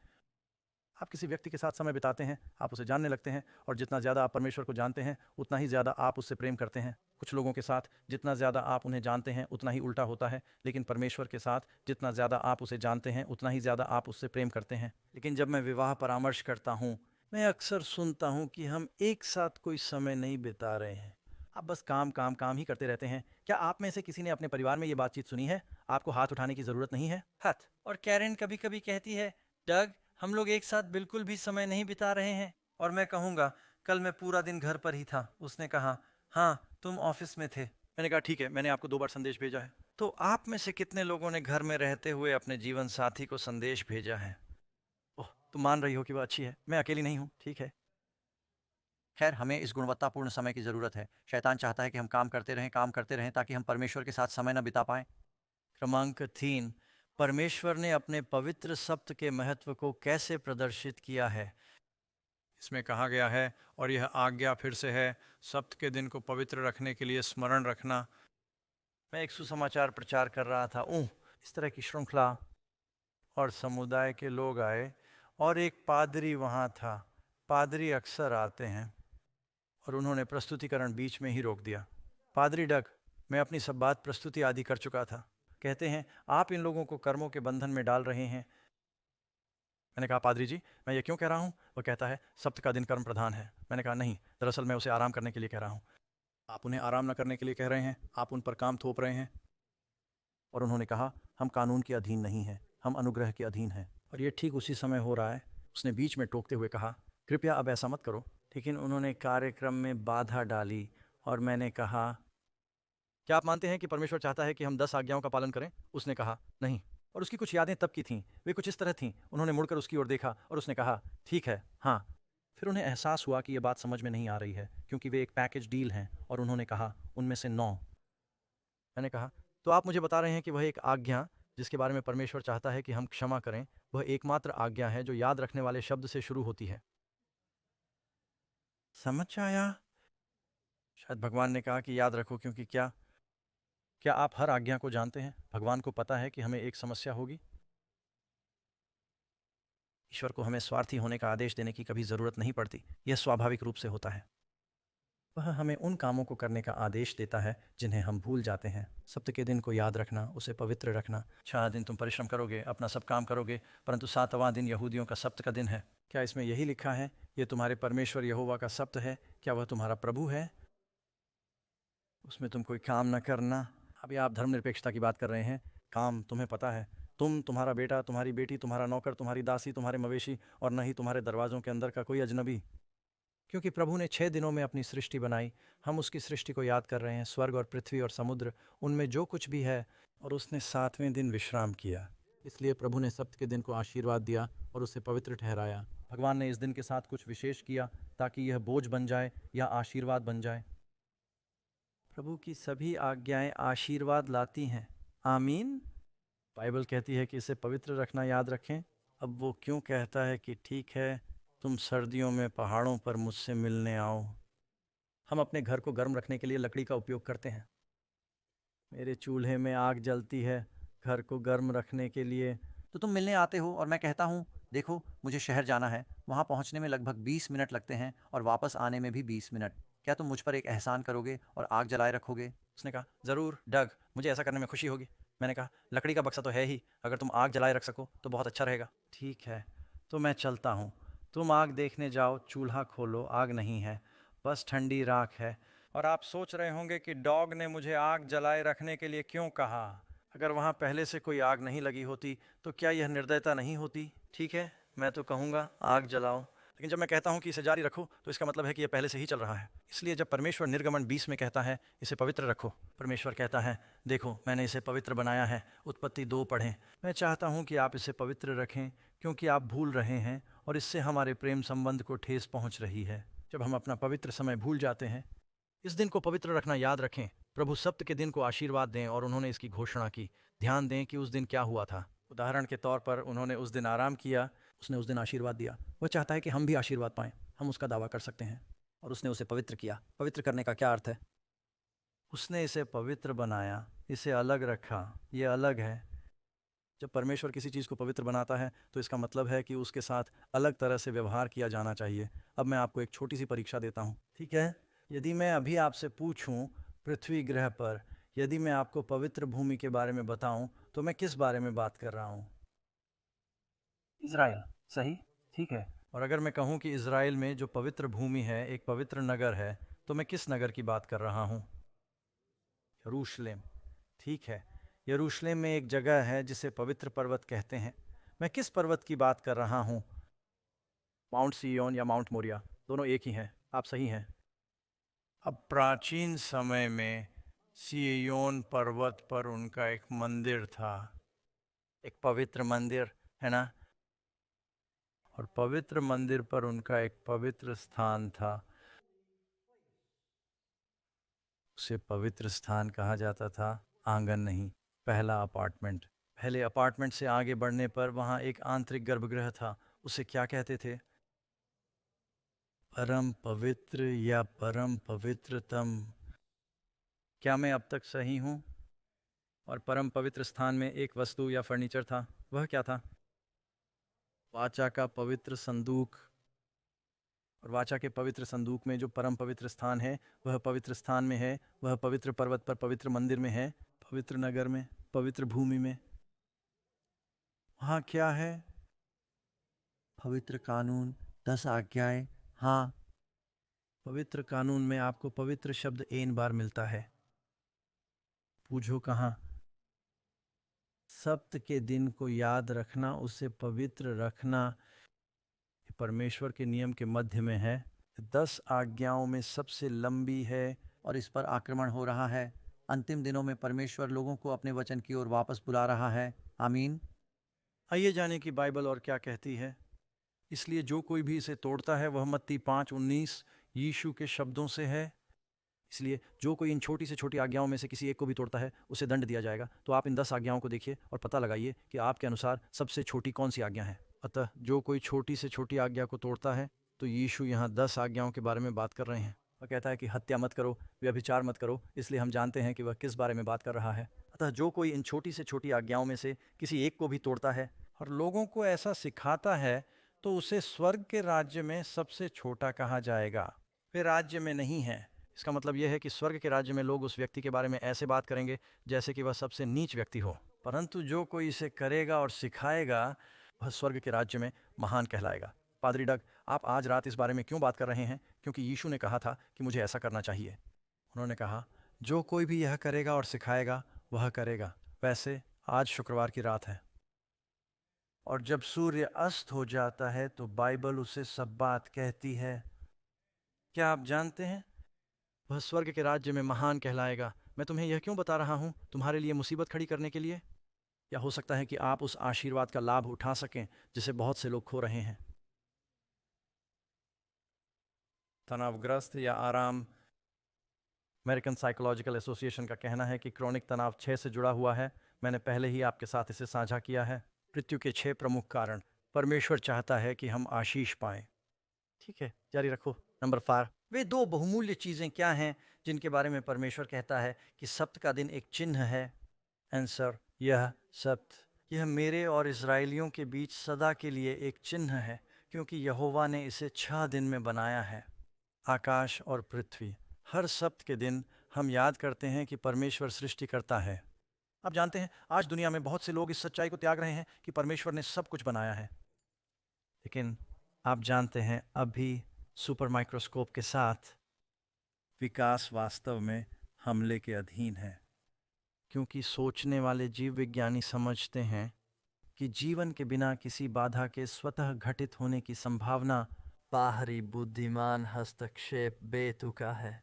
आप किसी व्यक्ति के साथ समय बिताते हैं, आप उसे जानने लगते हैं, और जितना ज़्यादा आप परमेश्वर को जानते हैं उतना ही ज़्यादा आप उससे प्रेम करते हैं। कुछ लोगों के साथ जितना ज़्यादा आप उन्हें जानते हैं उतना ही उल्टा होता है, लेकिन परमेश्वर के साथ जितना ज़्यादा आप उसे जानते हैं उतना ही ज़्यादा आप उससे प्रेम करते हैं। लेकिन जब मैं विवाह परामर्श करता हूँ, मैं अक्सर सुनता हूँ कि हम एक साथ कोई समय नहीं बिता रहे हैं, आप बस काम काम काम ही करते रहते हैं। क्या आप में से किसी ने अपने परिवार में ये बातचीत सुनी है? आपको हाथ उठाने की ज़रूरत नहीं है। हाथ। और कैरेन कभी कभी कहती है, डग हम लोग एक साथ बिल्कुल भी समय नहीं बिता रहे हैं। और मैं कहूँगा कल मैं पूरा दिन घर पर ही था। उसने कहा हाँ तुम ऑफिस में थे। मैंने कहा ठीक है, मैंने आपको 2 बार संदेश भेजा है। तो आप में से कितने लोगों ने घर में रहते हुए अपने जीवन साथी को संदेश भेजा है? ओह, तुम मान रही हो कि वह अच्छी है, मैं अकेली नहीं हूँ, ठीक है। खैर, हमें इस गुणवत्तापूर्ण समय की ज़रूरत है। शैतान चाहता है कि हम काम करते रहें ताकि हम परमेश्वर के साथ समय न बिता पाएं। क्रमांक 3, परमेश्वर ने अपने पवित्र सप्त के महत्व को कैसे प्रदर्शित किया है? इसमें कहा गया है, और यह आज्ञा फिर से है, सप्त के दिन को पवित्र रखने के लिए स्मरण रखना। मैं एक सुसमाचार प्रचार कर रहा था, इस तरह की श्रृंखला, और समुदाय के लोग आए और एक पादरी वहाँ था। पादरी अक्सर आते हैं, और उन्होंने प्रस्तुतिकरण बीच में ही रोक दिया। पादरी डग, मैं अपनी सब बात प्रस्तुति आदि कर चुका था। कहते हैं आप इन लोगों को कर्मों के बंधन में डाल रहे हैं। मैंने कहा पादरी जी मैं ये क्यों कह रहा हूँ? वो कहता है सप्त का दिन कर्म प्रधान है। मैंने कहा नहीं, दरअसल मैं उसे आराम करने के लिए कह रहा हूँ। आप उन्हें आराम न करने के लिए कह रहे हैं, आप उन पर काम थोप रहे हैं। और उन्होंने कहा हम कानून के अधीन नहीं हैं, हम अनुग्रह के अधीन हैं। और ये ठीक उसी समय हो रहा है। उसने बीच में टोकते हुए कहा कृपया अब ऐसा मत करो। लेकिन उन्होंने कार्यक्रम में बाधा डाली, और मैंने कहा क्या आप मानते हैं कि परमेश्वर चाहता है कि हम 10 आज्ञाओं का पालन करें? उसने कहा नहीं। और उसकी कुछ यादें तब की थीं, वे कुछ इस तरह थीं। उन्होंने मुड़कर उसकी ओर देखा और उसने कहा ठीक है, हाँ। फिर उन्हें एहसास हुआ कि यह बात समझ में नहीं आ रही है, क्योंकि वे एक पैकेज डील हैं, और उन्होंने कहा उनमें से 9। मैंने कहा तो आप मुझे बता रहे हैं कि वह एक आज्ञा जिसके बारे में परमेश्वर चाहता है कि हम क्षमा करें, वह एकमात्र आज्ञा है जो याद रखने वाले शब्द से शुरू होती है। समझ आया? शायद भगवान ने कहा कि याद रखो, क्योंकि क्या आप हर आज्ञा को जानते हैं? भगवान को पता है कि हमें एक समस्या होगी। ईश्वर को हमें स्वार्थी होने का आदेश देने की कभी ज़रूरत नहीं पड़ती, यह स्वाभाविक रूप से होता है। वह हमें उन कामों को करने का आदेश देता है जिन्हें हम भूल जाते हैं। सप्त के दिन को याद रखना, उसे पवित्र रखना। 6 दिन तुम परिश्रम करोगे, अपना सब काम करोगे, परंतु 7वां दिन यहूदियों का सप्त का दिन है। क्या इसमें यही लिखा है ये तुम्हारे परमेश्वर यहोवा का सप्त है? क्या वह तुम्हारा प्रभु है? उसमें तुम कोई काम न करना, अभी आप धर्मनिरपेक्षता की बात कर रहे हैं। काम तुम्हें पता है, तुम, तुम्हारा बेटा, तुम्हारी बेटी, तुम्हारा नौकर, तुम्हारी दासी, तुम्हारे मवेशी और न ही तुम्हारे दरवाज़ों के अंदर का कोई अजनबी। क्योंकि प्रभु ने 6 दिनों में अपनी सृष्टि बनाई। हम उसकी सृष्टि को याद कर रहे हैं, स्वर्ग और पृथ्वी और समुद्र, उनमें जो कुछ भी है, और उसने 7वें दिन विश्राम किया। इसलिए प्रभु ने सब्त के दिन को आशीर्वाद दिया और उसे पवित्र ठहराया। भगवान ने इस दिन के साथ कुछ विशेष किया ताकि यह बोझ बन जाए या आशीर्वाद बन जाए। प्रभु की सभी आज्ञाएं आशीर्वाद लाती हैं। आमीन। बाइबल कहती है कि इसे पवित्र रखना याद रखें। अब वो क्यों कहता है कि ठीक है, तुम सर्दियों में पहाड़ों पर मुझसे मिलने आओ? हम अपने घर को गर्म रखने के लिए लकड़ी का उपयोग करते हैं। मेरे चूल्हे में आग जलती है घर को गर्म रखने के लिए। तो तुम मिलने आते हो और मैं कहता हूँ, देखो मुझे शहर जाना है, वहाँ पहुँचने में लगभग 20 मिनट लगते हैं और वापस आने में भी 20 मिनट। क्या तुम मुझ पर एक एहसान करोगे और आग जलाए रखोगे? उसने कहा, ज़रूर डग, मुझे ऐसा करने में खुशी होगी। मैंने कहा, लकड़ी का बक्सा तो है ही, अगर तुम आग जलाए रख सको तो बहुत अच्छा रहेगा। ठीक है, तो मैं चलता हूँ। तुम आग देखने जाओ, चूल्हा खोलो, आग नहीं है, बस ठंडी राख है। और आप सोच रहे होंगे कि डॉग ने मुझे आग जलाए रखने के लिए क्यों कहा। अगर वहाँ पहले से कोई आग नहीं लगी होती तो क्या यह निर्दयता नहीं होती? ठीक है, मैं तो कहूँगा आग जलाओ, लेकिन जब मैं कहता हूँ कि इसे जारी रखो तो इसका मतलब है कि यह पहले से ही चल रहा है। इसलिए जब परमेश्वर निर्गमन 20 में कहता है इसे पवित्र रखो, परमेश्वर कहता है, देखो मैंने इसे पवित्र बनाया है। उत्पत्ति 2 पढ़ें। मैं चाहता हूँ कि आप इसे पवित्र रखें क्योंकि आप भूल रहे हैं और इससे हमारे प्रेम संबंध को ठेस पहुँच रही है। जब हम अपना पवित्र समय भूल जाते हैं, इस दिन को पवित्र रखना याद रखें। प्रभु सप्त के दिन को आशीर्वाद दें और उन्होंने इसकी घोषणा की। ध्यान दें कि उस दिन क्या हुआ था। उदाहरण के तौर पर उन्होंने उस दिन आराम किया, उसने उस दिन आशीर्वाद दिया। वह चाहता है कि हम भी आशीर्वाद पाएं। हम उसका दावा कर सकते हैं। और उसने उसे पवित्र किया। पवित्र करने का क्या अर्थ है? उसने इसे पवित्र बनाया, इसे अलग रखा। ये अलग है। जब परमेश्वर किसी चीज़ को पवित्र बनाता है तो इसका मतलब है कि उसके साथ अलग तरह से व्यवहार किया जाना चाहिए। अब मैं आपको एक छोटी सी परीक्षा देता हूँ, ठीक है? यदि मैं अभी आपसे पूछूं, पृथ्वी ग्रह पर यदि मैं आपको पवित्र भूमि के बारे में बताऊं तो मैं किस बारे में बात कर रहा हूं? इज़राइल, सही? ठीक है। और अगर मैं कहूं कि इज़राइल में जो पवित्र भूमि है एक पवित्र नगर है, तो मैं किस नगर की बात कर रहा हूं? यरूशलेम। ठीक है, यरूशलेम में एक जगह है जिसे पवित्र पर्वत कहते हैं। मैं किस पर्वत की बात कर रहा हूं? माउंट सिय्योन या माउंट मोरिया, दोनों एक ही हैं। आप सही हैं। अब प्राचीन समय में सिय्योन पर्वत पर उनका एक मंदिर था, एक पवित्र मंदिर, है ना? और पवित्र मंदिर पर उनका एक पवित्र स्थान था। उसे पवित्र स्थान कहा जाता था, आंगन नहीं, पहला अपार्टमेंट। पहले अपार्टमेंट से आगे बढ़ने पर वहाँ एक आंतरिक गर्भगृह था। उसे क्या कहते थे? परम पवित्र या परम पवित्रतम। क्या मैं अब तक सही हूँ? और परम पवित्र स्थान में एक वस्तु या फर्नीचर था। वह क्या था? वाचा का पवित्र संदूक। और वाचा के पवित्र संदूक में जो परम पवित्र स्थान है वह पवित्र स्थान में है, वह पवित्र पर्वत पर, पवित्र मंदिर में है, पवित्र नगर में, पवित्र भूमि में। वहाँ क्या है? पवित्र कानून, 10 आज्ञाएं। हाँ, पवित्र कानून में आपको पवित्र शब्द एन बार मिलता है। पूछो कहाँ? सप्त के दिन को याद रखना, उसे पवित्र रखना परमेश्वर के नियम के मध्य में है। 10 आज्ञाओं में सबसे लंबी है और इस पर आक्रमण हो रहा है। अंतिम दिनों में परमेश्वर लोगों को अपने वचन की ओर वापस बुला रहा है। आमीन। आइए जाने कि बाइबल और क्या कहती है। इसलिए जो कोई भी इसे तोड़ता है वह मत्ती 5:19 यीशु के शब्दों से है। इसलिए जो कोई इन छोटी से छोटी आज्ञाओं में से किसी एक को भी तोड़ता है उसे दंड दिया जाएगा। तो आप इन 10 आज्ञाओं को देखिए और पता लगाइए कि आपके अनुसार सबसे छोटी कौन सी आज्ञा है। अतः जो कोई छोटी से छोटी आज्ञा को तोड़ता है, तो यीशु यहाँ 10 आज्ञाओं के बारे में बात कर रहे हैं। वह कहता है कि हत्या मत करो, व्यभिचार मत करो। इसलिए हम जानते हैं कि वह किस बारे में बात कर रहा है। अतः जो कोई इन छोटी से छोटी आज्ञाओं में से किसी एक को भी तोड़ता है और लोगों को ऐसा सिखाता है, तो उसे स्वर्ग के राज्य में सबसे छोटा कहा जाएगा। वे राज्य में नहीं है। इसका मतलब यह है कि स्वर्ग के राज्य में लोग उस व्यक्ति के बारे में ऐसे बात करेंगे जैसे कि वह सबसे नीच व्यक्ति हो। परंतु जो कोई इसे करेगा और सिखाएगा वह स्वर्ग के राज्य में महान कहलाएगा। पादरी डग, आप आज रात इस बारे में क्यों बात कर रहे हैं? क्योंकि यीशु ने कहा था कि मुझे ऐसा करना चाहिए। उन्होंने कहा, जो कोई भी यह करेगा और सिखाएगा वह करेगा। वैसे आज शुक्रवार की रात है और जब सूर्य अस्त हो जाता है तो बाइबल उसे सब्बात कहती है। क्या आप जानते हैं वह स्वर्ग के राज्य में महान कहलाएगा। मैं तुम्हें यह क्यों बता रहा हूँ? तुम्हारे लिए मुसीबत खड़ी करने के लिए, या हो सकता है कि आप उस आशीर्वाद का लाभ उठा सकें जिसे बहुत से लोग खो रहे हैं। तनावग्रस्त या आराम। अमेरिकन साइकोलॉजिकल एसोसिएशन का कहना है कि क्रॉनिक तनाव 6 से जुड़ा हुआ है। मैंने पहले ही आपके साथ इसे साझा किया है। मृत्यु के 6 प्रमुख कारण। परमेश्वर चाहता है कि हम आशीष पाएं। ठीक है, जारी रखो। नंबर 4, वे 2 बहुमूल्य चीज़ें क्या हैं जिनके बारे में परमेश्वर कहता है कि सब्त का दिन एक चिन्ह है? आंसर, यह सब्त, यह मेरे और इज़राइलियों के बीच सदा के लिए एक चिन्ह है, क्योंकि यहोवा ने इसे 6 दिन में बनाया है। आकाश और पृथ्वी। हर सब्त के दिन हम याद करते हैं कि परमेश्वर सृष्टि करता है। आप जानते हैं आज दुनिया में बहुत से लोग इस सच्चाई को त्याग रहे हैं कि परमेश्वर ने सब कुछ बनाया है। लेकिन आप जानते हैं अभी सुपर माइक्रोस्कोप के साथ विकास वास्तव में हमले के अधीन है, क्योंकि सोचने वाले जीव विज्ञानी समझते हैं कि जीवन के बिना किसी बाधा के स्वतः घटित होने की संभावना बाहरी बुद्धिमान हस्तक्षेप बेतुका है।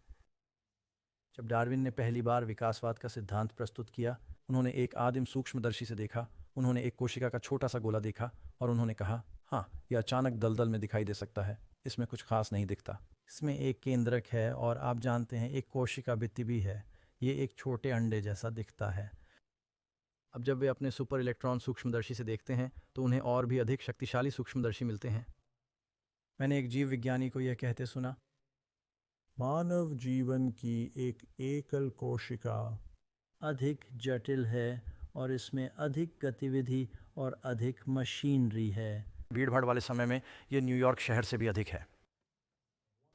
जब डार्विन ने पहली बार विकासवाद का सिद्धांत प्रस्तुत किया, उन्होंने एक आदिम सूक्ष्मदर्शी से देखा। उन्होंने एक कोशिका का छोटा सा गोला देखा और उन्होंने कहा, हाँ, यह अचानक दलदल में दिखाई दे सकता है, इसमें कुछ खास नहीं दिखता। इसमें एक केंद्रक है और आप जानते हैं एक कोशिका भित्ति भी है। ये एक छोटे अंडे जैसा दिखता है। अब जब वे अपने सुपर इलेक्ट्रॉन सूक्ष्मदर्शी से देखते हैं तो उन्हें और भी अधिक शक्तिशाली सूक्ष्मदर्शी मिलते हैं। मैंने एक जीव विज्ञानी को यह कहते सुना, मानव जीवन की एक एकल कोशिका अधिक जटिल है और इसमें अधिक गतिविधि और अधिक मशीनरी है। भीड़ भाड़ वाले समय में यह न्यूयॉर्क शहर से भी अधिक है।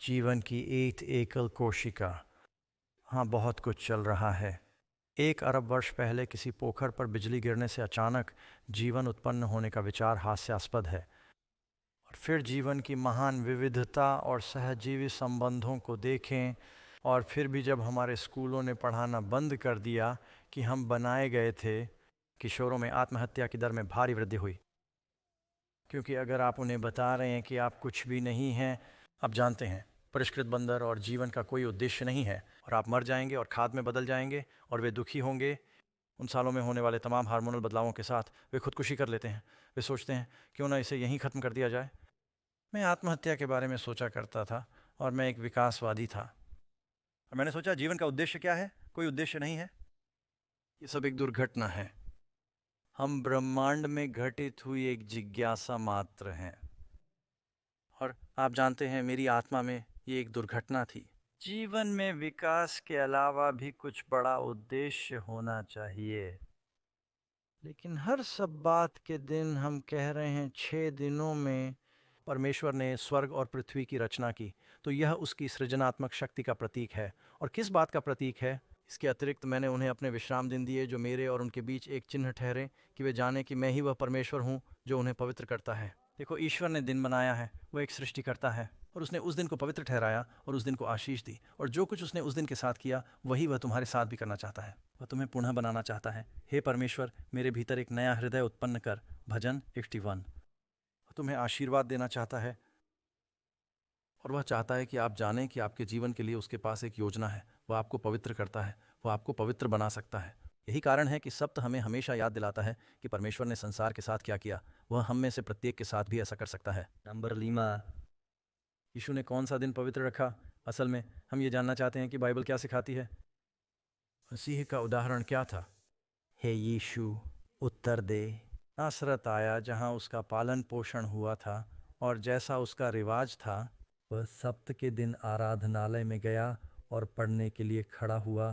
जीवन की एक एकल कोशिका। हाँ, बहुत कुछ चल रहा है। 1 अरब वर्ष पहले किसी पोखर पर बिजली गिरने से अचानक जीवन उत्पन्न होने का विचार हास्यास्पद है। और फिर जीवन की महान विविधता और सहजीवी संबंधों को देखें। और फिर भी जब हमारे स्कूलों ने पढ़ाना बंद कर दिया कि हम बनाए गए थे, किशोरों में आत्महत्या की दर में भारी वृद्धि हुई। क्योंकि अगर आप उन्हें बता रहे हैं कि आप कुछ भी नहीं हैं, आप जानते हैं परिष्कृत बंदर और जीवन का कोई उद्देश्य नहीं है और आप मर जाएंगे और खाद में बदल जाएंगे और वे दुखी होंगे। उन सालों में होने वाले तमाम हार्मोनल बदलावों के साथ वे खुदकुशी कर लेते हैं। वे सोचते हैं क्यों ना इसे यहीं ख़त्म कर दिया जाए। मैं आत्महत्या के बारे में सोचा करता था और मैं एक विकासवादी था और मैंने सोचा जीवन का उद्देश्य क्या है? कोई उद्देश्य नहीं है, ये सब एक दुर्घटना है। हम ब्रह्मांड में घटित हुई एक जिज्ञासा मात्र हैं। और आप जानते हैं मेरी आत्मा में ये एक दुर्घटना थी। जीवन में विकास के अलावा भी कुछ बड़ा उद्देश्य होना चाहिए। लेकिन हर सब बात के दिन हम कह रहे हैं 6 दिनों में परमेश्वर ने स्वर्ग और पृथ्वी की रचना की, तो यह उसकी सृजनात्मक शक्ति का प्रतीक है। और किस बात का प्रतीक है? इसके अतिरिक्त मैंने उन्हें अपने विश्राम दिन दिए जो मेरे और उनके बीच एक चिन्ह ठहरे कि वे जाने कि मैं ही वह परमेश्वर हूँ जो उन्हें पवित्र करता है। देखो, ईश्वर ने दिन बनाया है, वो एक सृष्टिकर्ता है और उसने उस दिन को पवित्र ठहराया और उस दिन को आशीष दी। और जो कुछ उसने उस दिन के साथ किया वही वह तुम्हारे साथ भी करना चाहता है। वह तुम्हें पुनः बनाना चाहता है। हे परमेश्वर, मेरे भीतर एक नया हृदय उत्पन्न कर। भजन 61। वह तुम्हें आशीर्वाद देना चाहता है और वह चाहता है कि आप जानें कि आपके जीवन के लिए उसके पास एक योजना है। वह आपको पवित्र करता है, वह आपको पवित्र बना सकता है। यही कारण है कि सप्त हमें हमेशा याद दिलाता है कि परमेश्वर ने संसार के साथ क्या किया, वह हम में से प्रत्येक के साथ भी ऐसा कर सकता है। नंबर 5, यीशु ने कौन सा दिन पवित्र रखा? असल में हम ये जानना चाहते हैं कि बाइबल क्या सिखाती है। मसीह का उदाहरण क्या था? हे यीशु, उत्तर दे। नासरत आया जहाँ उसका पालन पोषण हुआ था और जैसा उसका रिवाज था, वह सप्त के दिन आराधनालय में गया और पढ़ने के लिए खड़ा हुआ।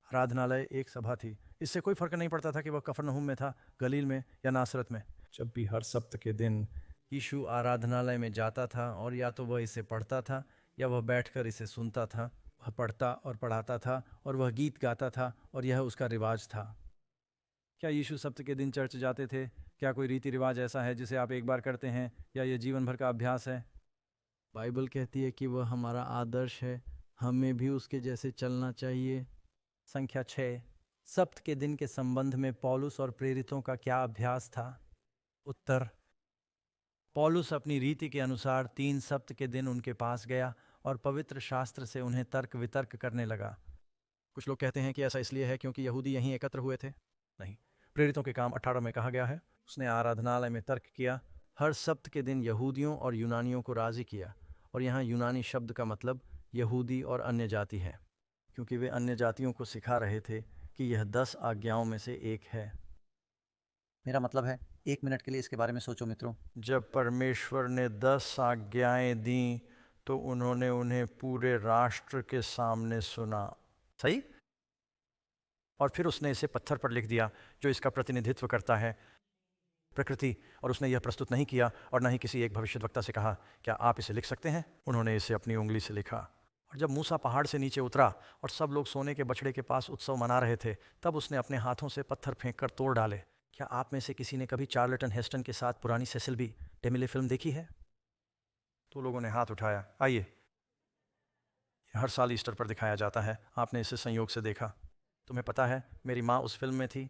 आराधनालय एक सभा थी। इससे कोई फर्क नहीं पड़ता था कि वह कफरनहूम में था, गलील में या नासरत में। जब भी हर सप्त के दिन यीशु आराधनालय में जाता था और या तो वह इसे पढ़ता था या वह बैठकर इसे सुनता था। वह पढ़ता और पढ़ाता था और वह गीत गाता था और यह उसका रिवाज था। क्या यीशु सप्त के दिन चर्च जाते थे? क्या कोई रीति रिवाज ऐसा है जिसे आप एक बार करते हैं या यह जीवन भर का अभ्यास है? बाइबल कहती है कि वह हमारा आदर्श है, हमें भी उसके जैसे चलना चाहिए। संख्या 6, सप्त के दिन के संबंध में पौलुस और प्रेरितों का क्या अभ्यास था? उत्तर, पौलुस अपनी रीति के अनुसार 3 सप्त के दिन उनके पास गया और पवित्र शास्त्र से उन्हें तर्क वितर्क करने लगा। कुछ लोग कहते हैं कि ऐसा इसलिए है क्योंकि यहूदी यहीं एकत्र हुए थे। नहीं, प्रेरितों के काम 18 में कहा गया है, उसने आराधनालय में तर्क किया, हर सप्त के दिन यहूदियों और यूनानियों को राजी किया। और यहाँ यूनानी शब्द का मतलब यहूदी और अन्य जाति है, क्योंकि वे अन्य जातियों को सिखा रहे थे कि यह 10 आज्ञाओं में से एक है। मेरा मतलब है, 1 मिनट के लिए इसके बारे में सोचो मित्रों। जब परमेश्वर ने 10 आज्ञाएं दी तो उन्होंने उन्हें पूरे राष्ट्र के सामने सुना। सही? और फिर उसने इसे पत्थर पर लिख दिया जो इसका प्रतिनिधित्व करता है, प्रकृति। और उसने यह प्रस्तुत नहीं किया और न ही किसी एक भविष्यद्वक्ता से कहा, क्या आप इसे लिख सकते हैं? उन्होंने इसे अपनी उंगली से लिखा। और जब मूसा पहाड़ से नीचे उतरा और सब लोग सोने के बछड़े के पास उत्सव मना रहे थे, तब उसने अपने हाथों से पत्थर फेंक कर तोड़ डाले। क्या आप में से किसी ने कभी चार्लटन हेस्टन के साथ पुरानी सेसिल बी डेमिले फिल्म देखी है? तो लोगों ने हाथ उठाया। आइए, हर साल ईस्टर पर दिखाया जाता है, आपने इसे संयोग से देखा। तुम्हें पता है, मेरी माँ उस फिल्म में थी।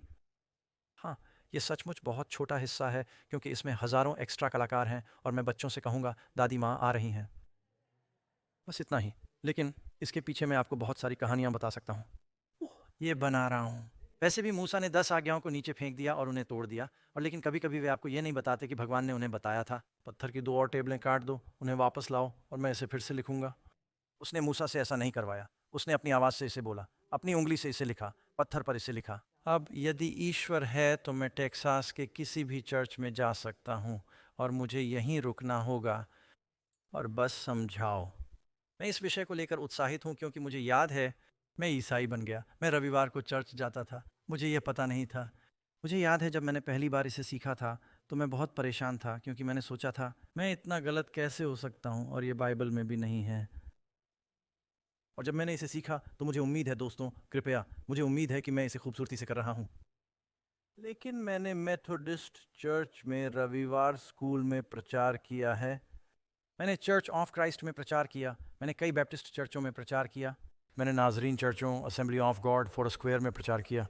हाँ, ये सचमुच बहुत छोटा हिस्सा है क्योंकि इसमें हज़ारों एक्स्ट्रा कलाकार हैं और मैं बच्चों से कहूँगा दादी माँ आ रही हैं। बस इतना ही, लेकिन इसके पीछे मैं आपको बहुत सारी कहानियाँ बता सकता हूँ। ये बना रहा हूँ। वैसे भी मूसा ने 10 आज्ञाओं को नीचे फेंक दिया और उन्हें तोड़ दिया, और लेकिन कभी कभी वे आपको ये नहीं बताते कि भगवान ने उन्हें बताया था। पत्थर की 2 और टेबलें काट दो, उन्हें वापस लाओ और मैं इसे फिर से लिखूंगा। उसने मूसा से ऐसा नहीं करवाया, उसने अपनी आवाज़ से इसे बोला, अपनी उंगली से इसे लिखा, पत्थर पर इसे लिखा। अब यदि ईश्वर है तो मैं टेक्सास के किसी भी चर्च में जा सकता हूँ और मुझे यहीं रुकना होगा और बस समझाओ। मैं इस विषय को लेकर उत्साहित हूँ क्योंकि मुझे याद है मैं ईसाई बन गया। मैं रविवार को चर्च जाता था, मुझे यह पता नहीं था। मुझे याद है जब मैंने पहली बार इसे सीखा था तो मैं बहुत परेशान था क्योंकि मैंने सोचा था मैं इतना गलत कैसे हो सकता हूँ और ये बाइबल में भी नहीं है। और जब मैंने इसे सीखा तो मुझे उम्मीद है, दोस्तों कृपया, मुझे उम्मीद है कि मैं इसे खूबसूरती से कर रहा हूँ। लेकिन मैंने मेथोडिस्ट चर्च में रविवार स्कूल में प्रचार किया है। मैंने चर्च ऑफ क्राइस्ट में प्रचार किया, मैंने कई बैप्टिस्ट चर्चों में प्रचार किया, मैंने नाजरीन चर्चों, असेंबली ऑफ गॉड, फोरस्क्वेयर में प्रचार किया।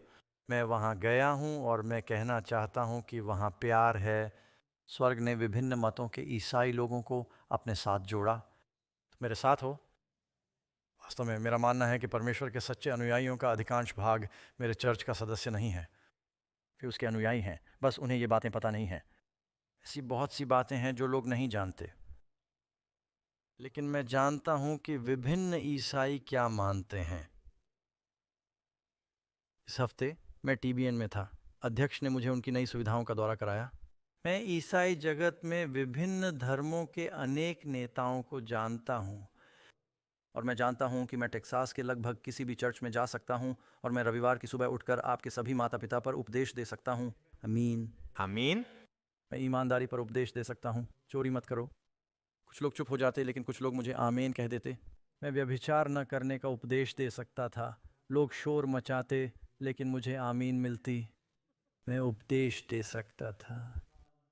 मैं वहाँ गया हूँ और मैं कहना चाहता हूँ कि वहाँ प्यार है। स्वर्ग ने विभिन्न मतों के ईसाई लोगों को अपने साथ जोड़ा। तो मेरे साथ हो। वास्तव में मेरा मानना है कि परमेश्वर के सच्चे अनुयायियों का अधिकांश भाग मेरे चर्च का सदस्य नहीं है। फिर उसके अनुयायी हैं, बस उन्हें ये बातें पता नहीं हैं। ऐसी बहुत सी बातें हैं जो लोग नहीं जानते, लेकिन मैं जानता हूं कि विभिन्न ईसाई क्या मानते हैं। इस हफ्ते मैं टीबीएन में था, अध्यक्ष ने मुझे उनकी नई सुविधाओं का दौरा कराया। मैं ईसाई जगत में विभिन्न धर्मों के अनेक नेताओं को जानता हूं, और मैं जानता हूं कि मैं टेक्सास के लगभग किसी भी चर्च में जा सकता हूं और मैं रविवार की सुबह उठकर आपके सभी माता पिता पर उपदेश दे सकता हूं। आमीन। आमीन। मैं ईमानदारी पर उपदेश दे सकता हूं, चोरी मत करो। कुछ लोग चुप हो जाते लेकिन कुछ लोग मुझे आमीन कह देते। मैं व्यभिचार न करने का उपदेश दे सकता था, लोग शोर मचाते लेकिन मुझे आमीन मिलती। मैं उपदेश दे सकता था,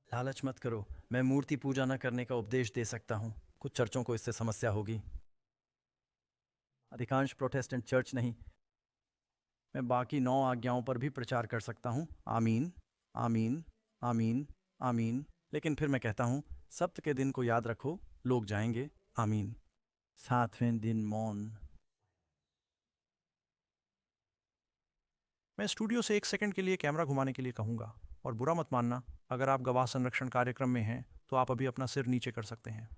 लालच मत करो। मैं मूर्ति पूजा न करने का उपदेश दे सकता हूं। कुछ चर्चों को इससे समस्या होगी, अधिकांश प्रोटेस्टेंट चर्च नहीं। मैं बाकी 9 आज्ञाओं पर भी प्रचार कर सकता हूं, आमीन आमीन आमीन आमीन। लेकिन फिर मैं कहता हूं सप्त के दिन को याद रखो, लोग जाएंगे, आमीन। 7वें दिन मौन। मैं स्टूडियो से 1 सेकंड के लिए कैमरा घुमाने के लिए कहूँगा, और बुरा मत मानना, अगर आप गवाह संरक्षण कार्यक्रम में हैं तो आप अभी अपना सिर नीचे कर सकते हैं।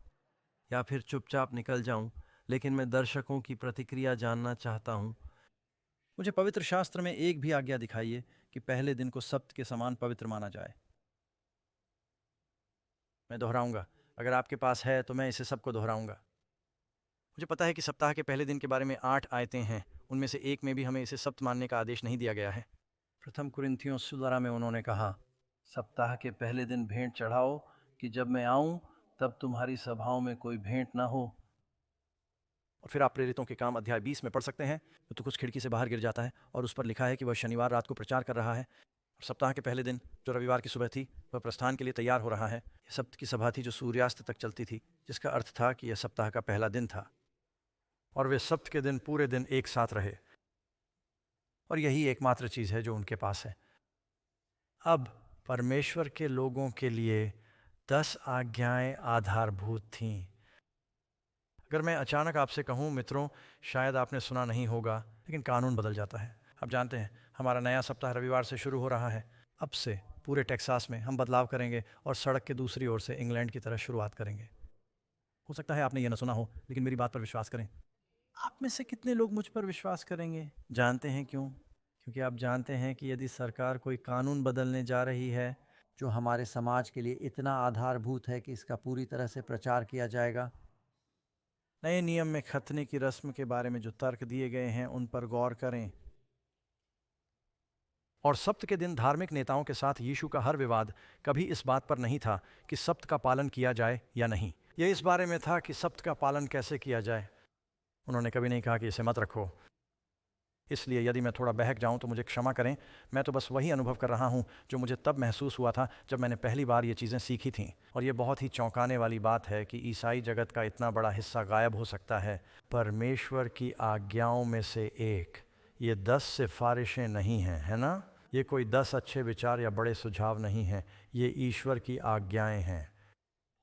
या फिर चुपचाप निकल जाऊं, लेकिन मैं दर्शकों की प्रतिक्रिया जानना चाहता हूं। मुझे पवित्र शास्त्र में एक भी आज्ञा दिखाइए कि पहले दिन को सप्त के समान पवित्र माना जाए। मैं दोहराऊंगा, अगर आपके पास है तो मैं इसे सबको दोहराऊंगा। मुझे पता है कि सप्ताह के पहले दिन के बारे में 8 आयतें हैं, उनमें से एक में भी हमें इसे सप्त मानने का आदेश नहीं दिया गया है। प्रथम कुरिन्थियों 16 में उन्होंने कहा, सप्ताह के पहले दिन भेंट चढ़ाओ कि जब मैं आऊं तब तुम्हारी सभाओं में कोई भेंट ना हो। और फिर आप प्रेरितों के काम अध्याय 20 में पढ़ सकते हैं, तो कुछ खिड़की से बाहर गिर जाता है और उस पर लिखा है कि वह शनिवार रात को प्रचार कर रहा है, और सप्ताह के पहले दिन जो रविवार की सुबह थी वह प्रस्थान के लिए तैयार हो रहा है। यह सप्त की सभा थी जो सूर्यास्त तक चलती थी, जिसका अर्थ था कि यह सप्ताह का पहला दिन था। और वे सब्त के दिन पूरे दिन एक साथ रहे। और यही एकमात्र चीज़ है जो उनके पास है। अब परमेश्वर के लोगों के लिए 10 आज्ञाएं आधारभूत थीं। अगर मैं अचानक आपसे कहूँ मित्रों, शायद आपने सुना नहीं होगा, लेकिन कानून बदल जाता है। आप जानते हैं हमारा नया सप्ताह रविवार से शुरू हो रहा है। अब से पूरे टेक्सास में हम बदलाव करेंगे और सड़क के दूसरी ओर से इंग्लैंड की तरह शुरुआत करेंगे। हो सकता है आपने ये न सुना हो, लेकिन मेरी बात पर विश्वास करें। आप में से कितने लोग मुझ पर विश्वास करेंगे? जानते हैं क्यों? क्योंकि आप जानते हैं कि यदि सरकार कोई कानून बदलने जा रही है जो हमारे समाज के लिए इतना आधारभूत है कि इसका पूरी तरह से प्रचार किया जाएगा, नए नियम में खतने की रस्म के बारे में जो तर्क दिए गए हैं उन पर गौर करें। और सब्त के दिन धार्मिक नेताओं के साथ यीशु का हर विवाद कभी इस बात पर नहीं था कि सब्त का पालन किया जाए या नहीं। यह इस बारे में था कि सब्त का पालन कैसे किया जाए। उन्होंने कभी नहीं कहा कि इसे मत रखो। इसलिए यदि मैं थोड़ा बहक जाऊं तो मुझे क्षमा करें। मैं तो बस वही अनुभव कर रहा हूं जो मुझे तब महसूस हुआ था जब मैंने पहली बार ये चीज़ें सीखी थीं। और ये बहुत ही चौंकाने वाली बात है कि ईसाई जगत का इतना बड़ा हिस्सा गायब हो सकता है। परमेश्वर की आज्ञाओं में से एक, ये 10 सिफारिशें नहीं हैं, है ना? ये कोई 10 अच्छे विचार या बड़े सुझाव नहीं हैं। ये ईश्वर की आज्ञाएं हैं।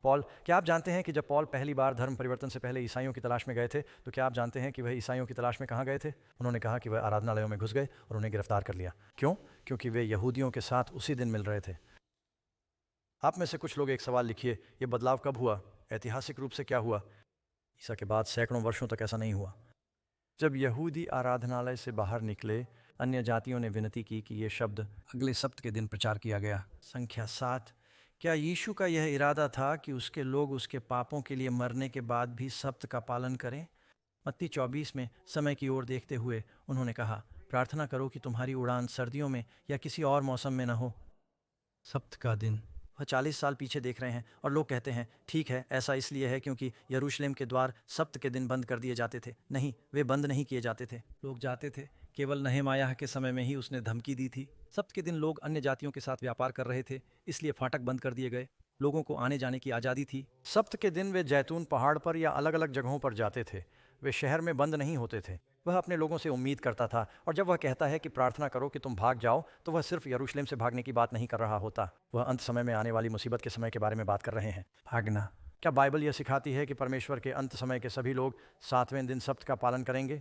पॉल, क्या आप जानते हैं कि जब पॉल पहली बार धर्म परिवर्तन से पहले ईसाइयों की तलाश में गए थे, तो क्या आप जानते हैं कि वह ईसाइयों की तलाश में कहाँ गए थे? उन्होंने कहा कि वह आराधनालयों में घुस गए और उन्हें गिरफ्तार कर लिया। क्यों? क्योंकि वे यहूदियों के साथ उसी दिन मिल रहे थे। आप में से कुछ लोग एक सवाल लिखिए, ये बदलाव कब हुआ? ऐतिहासिक रूप से क्या हुआ? ईसा के बाद सैकड़ों वर्षों तक ऐसा नहीं हुआ। जब यहूदी आराधनालय से बाहर निकले, अन्य जातियों ने विनती की कि ये शब्द अगले सप्त के दिन प्रचार किया गया। संख्या 7। क्या यीशु का यह इरादा था कि उसके लोग उसके पापों के लिए मरने के बाद भी सब्त का पालन करें? मत्ती 24 में समय की ओर देखते हुए उन्होंने कहा, प्रार्थना करो कि तुम्हारी उड़ान सर्दियों में या किसी और मौसम में न हो। सब्त का दिन। वह 40 साल पीछे देख रहे हैं और लोग कहते हैं, ठीक है, ऐसा इसलिए है क्योंकि यरूशलेम के द्वार सब्त के दिन बंद कर दिए जाते थे। नहीं, वे बंद नहीं किए जाते थे। लोग जाते थे। केवल नहमायाह के समय में ही उसने धमकी दी थी। सब्त के दिन लोग अन्य जातियों के साथ व्यापार कर रहे थे, इसलिए फाटक बंद कर दिए गए। लोगों को आने जाने की आज़ादी थी। सब्त के दिन वे जैतून पहाड़ पर या अलग अलग जगहों पर जाते थे। वे शहर में बंद नहीं होते थे। वह अपने लोगों से उम्मीद करता था। और जब वह कहता है कि प्रार्थना करो कि तुम भाग जाओ, तो वह सिर्फ यरूशलेम से भागने की बात नहीं कर रहा होता। वह अंत समय में आने वाली मुसीबत के समय के बारे में बात कर रहे हैं। भागना। क्या बाइबल यह सिखाती है कि परमेश्वर के अंत समय के सभी लोग 7वें दिन सब्त का पालन करेंगे?